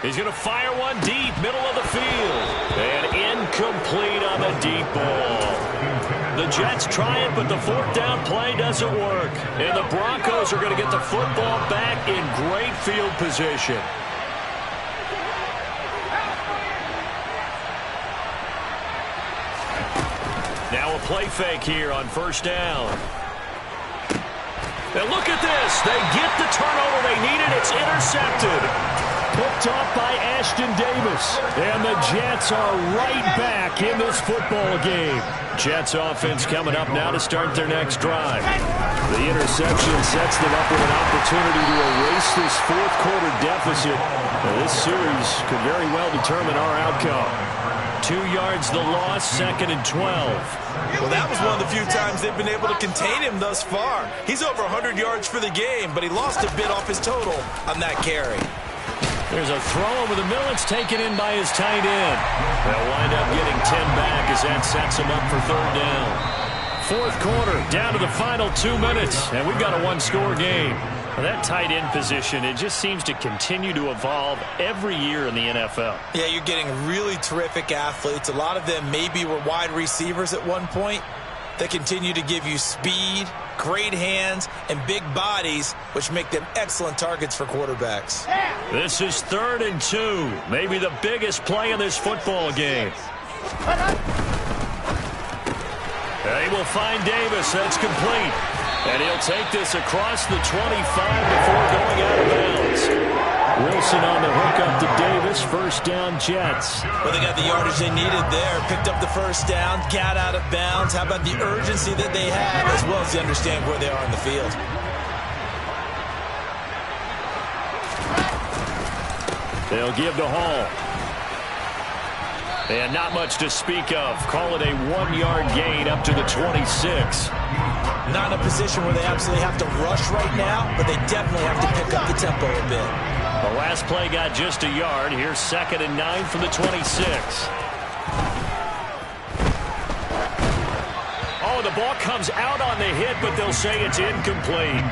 He's going to fire one deep, middle of the field. And incomplete on the deep ball. The Jets try it, but the 4th down play doesn't work. And the Broncos are going to get the football back in great field position. Now a play fake here on 1st down. And look at this. They get the turnover they needed. It's intercepted. Picked off by Ashton Davis. And the Jets are right back in this football game. Jets offense coming up now to start their next drive. The interception sets them up with an opportunity to erase this 4th quarter deficit. Now, this series could very well determine our outcome. 2 yards the loss, 2nd and 12. Well, that was one of the few times they've been able to contain him thus far. He's over 100 yards for the game, but he lost a bit off his total on that carry. There's a throw over the middle. It's taken in by his tight end. They'll wind up getting 10 back as that sets him up for 3rd down. 4th quarter, down to the final 2 minutes, and we've got a 1-score game. Well, that tight end position, it just seems to continue to evolve every year in the NFL. Yeah, you're getting really terrific athletes. A lot of them maybe were wide receivers at one point. They continue to give you speed, great hands, and big bodies, which make them excellent targets for quarterbacks. This is 3rd and 2, maybe the biggest play in this football game. They will find Davis. That's complete. And he'll take this across the 25 before going out of bounds. Wilson on the hook up to Davis. 1st down, Jets. Well, they got the yardage they needed there. Picked up the 1st down, got out of bounds. How about the urgency that they have, as well as they understand where they are in the field. They'll give to Hall. And not much to speak of. Call it a 1-yard gain up to the 26. Not in a position where they absolutely have to rush right now, but they definitely have to pick up the tempo a bit. The last play got just a yard. Here's 2nd and 9 from the 26. Oh, the ball comes out on the hit, but they'll say it's incomplete.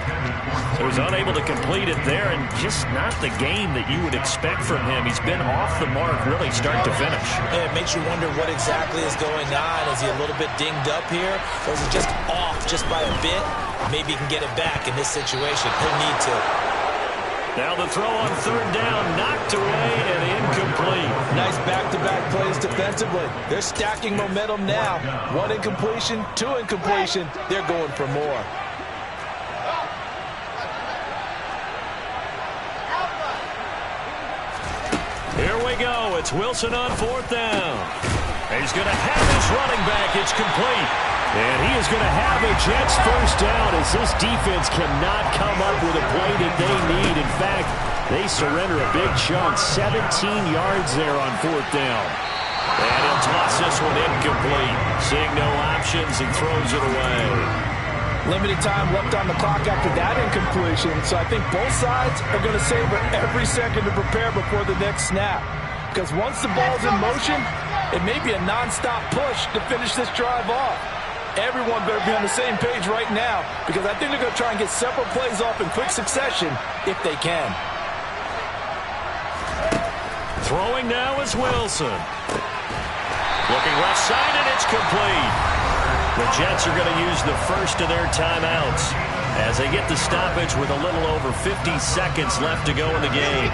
So he's unable to complete it there, and just not the game that you would expect from him. He's been off the mark really start to finish. Yeah, it makes you wonder what exactly is going on. Is he a little bit dinged up here, or is it just off just by a bit? Maybe he can get it back in this situation. He'll need to. Now the throw on 3rd down, knocked away and incomplete. Nice back-to-back plays defensively. They're stacking momentum now. 1 incompletion, 2 incompletion. They're going for more. Here we go. It's Wilson on 4th down. He's going to have his running back. It's complete. And he is going to have a Jets 1st down as this defense cannot come up with a play that they need. In fact, they surrender a big chunk. 17 yards there on 4th down. And he'll toss this one incomplete. Seeing no options and throws it away. Limited time left on the clock after that incompletion, so I think both sides are going to savor every second to prepare before the next snap. Because once the ball's in motion, it may be a non-stop push to finish this drive off. Everyone better be on the same page right now, because I think they're going to try and get several plays off in quick succession if they can. Throwing now is Wilson. Looking left side, and it's complete. The Jets are going to use the first of their timeouts as they get the stoppage with a little over 50 seconds left to go in the game.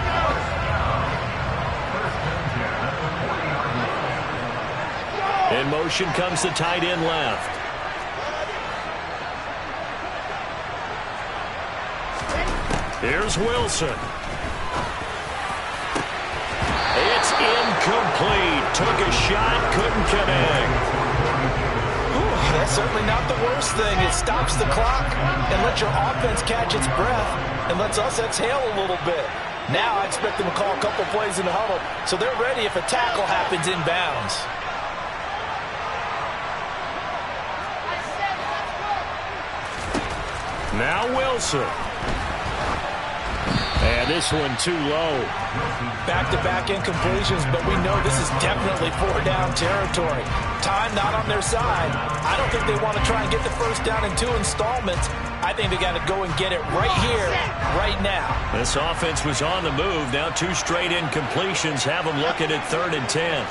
In motion comes the tight end left. Here's Wilson. It's incomplete. Took a shot, couldn't connect. That's certainly not the worst thing. It stops the clock and lets your offense catch its breath and lets us exhale a little bit. Now I expect them to call a couple plays in the huddle so they're ready if a tackle happens inbounds. Now Wilson. And this one too low. Back-to-back incompletions, but we know this is definitely four-down territory. Time not on their side. I don't think they want to try and get the first down in 2 installments. I think they got to go and get it right here, right now. This offense was on the move. Now 2 straight incompletions have them looking at 3rd and 10.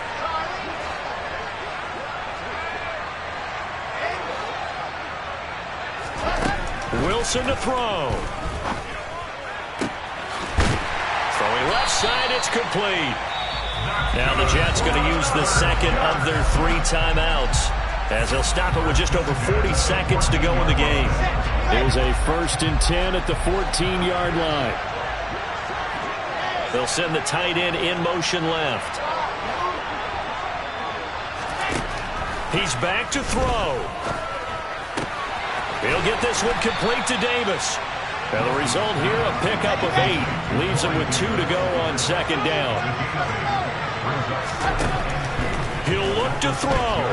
Wilson to throw. Throwing left side, it's complete. Now the Jets going to use the second of their 3 timeouts as they'll stop it with just over 40 seconds to go in the game. Here's a 1st and 10 at the 14-yard line. They'll send the tight end in motion left. He's back to throw. He'll get this one complete to Davis. And the result here, a pickup of 8. Leaves him with 2 to go on 2nd down. He'll look to throw.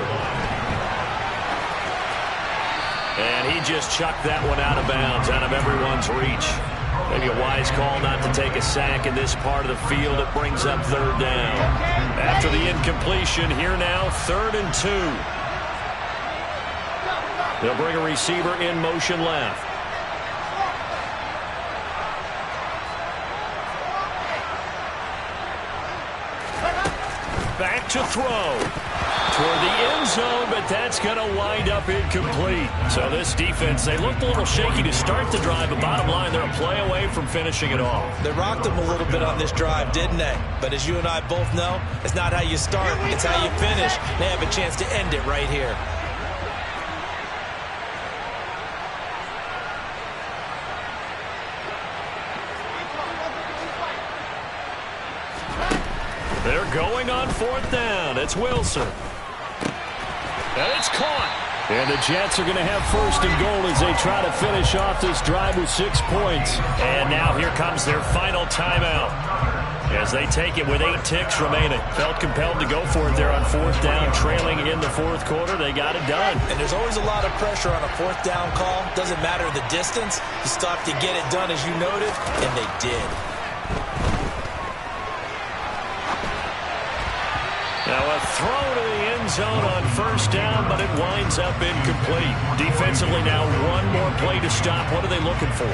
And he just chucked that one out of bounds, out of everyone's reach. Maybe a wise call not to take a sack in this part of the field. It brings up 3rd down. After the incompletion, here now, 3rd and 2. They'll bring a receiver in motion left. Back to throw. Toward the end zone, but that's going to wind up incomplete. So this defense, they looked a little shaky to start the drive, but bottom line, they're a play away from finishing it off. They rocked them a little bit on this drive, didn't they? But as you and I both know, it's not how you start, it's how you finish. They have a chance to end it right here. They're going on 4th down. It's Wilson. And it's caught. And the Jets are going to have 1st and goal as they try to finish off this drive with 6 points. And now here comes their final timeout as they take it with 8 ticks remaining. Felt compelled to go for it there on 4th down, trailing in the 4th quarter. They got it done. And there's always a lot of pressure on a 4th down call. Doesn't matter the distance. You still have to get it done, as you noted, and they did. Now a throw to the end zone on 1st down, but it winds up incomplete. Defensively now, 1 more play to stop. What are they looking for?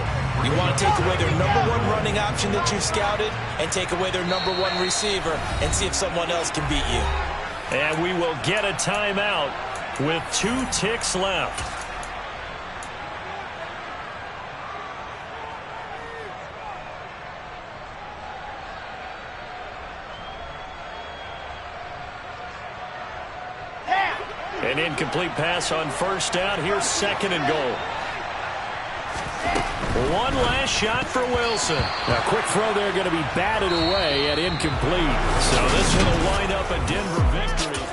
You want to take away their #1 running option that you've scouted and take away their #1 receiver and see if someone else can beat you. And we will get a timeout with 2 ticks left. An incomplete pass on 1st down. Here's 2nd and goal. One last shot for Wilson. Now, quick throw there going to be batted away at incomplete. So this will wind up a Denver victory.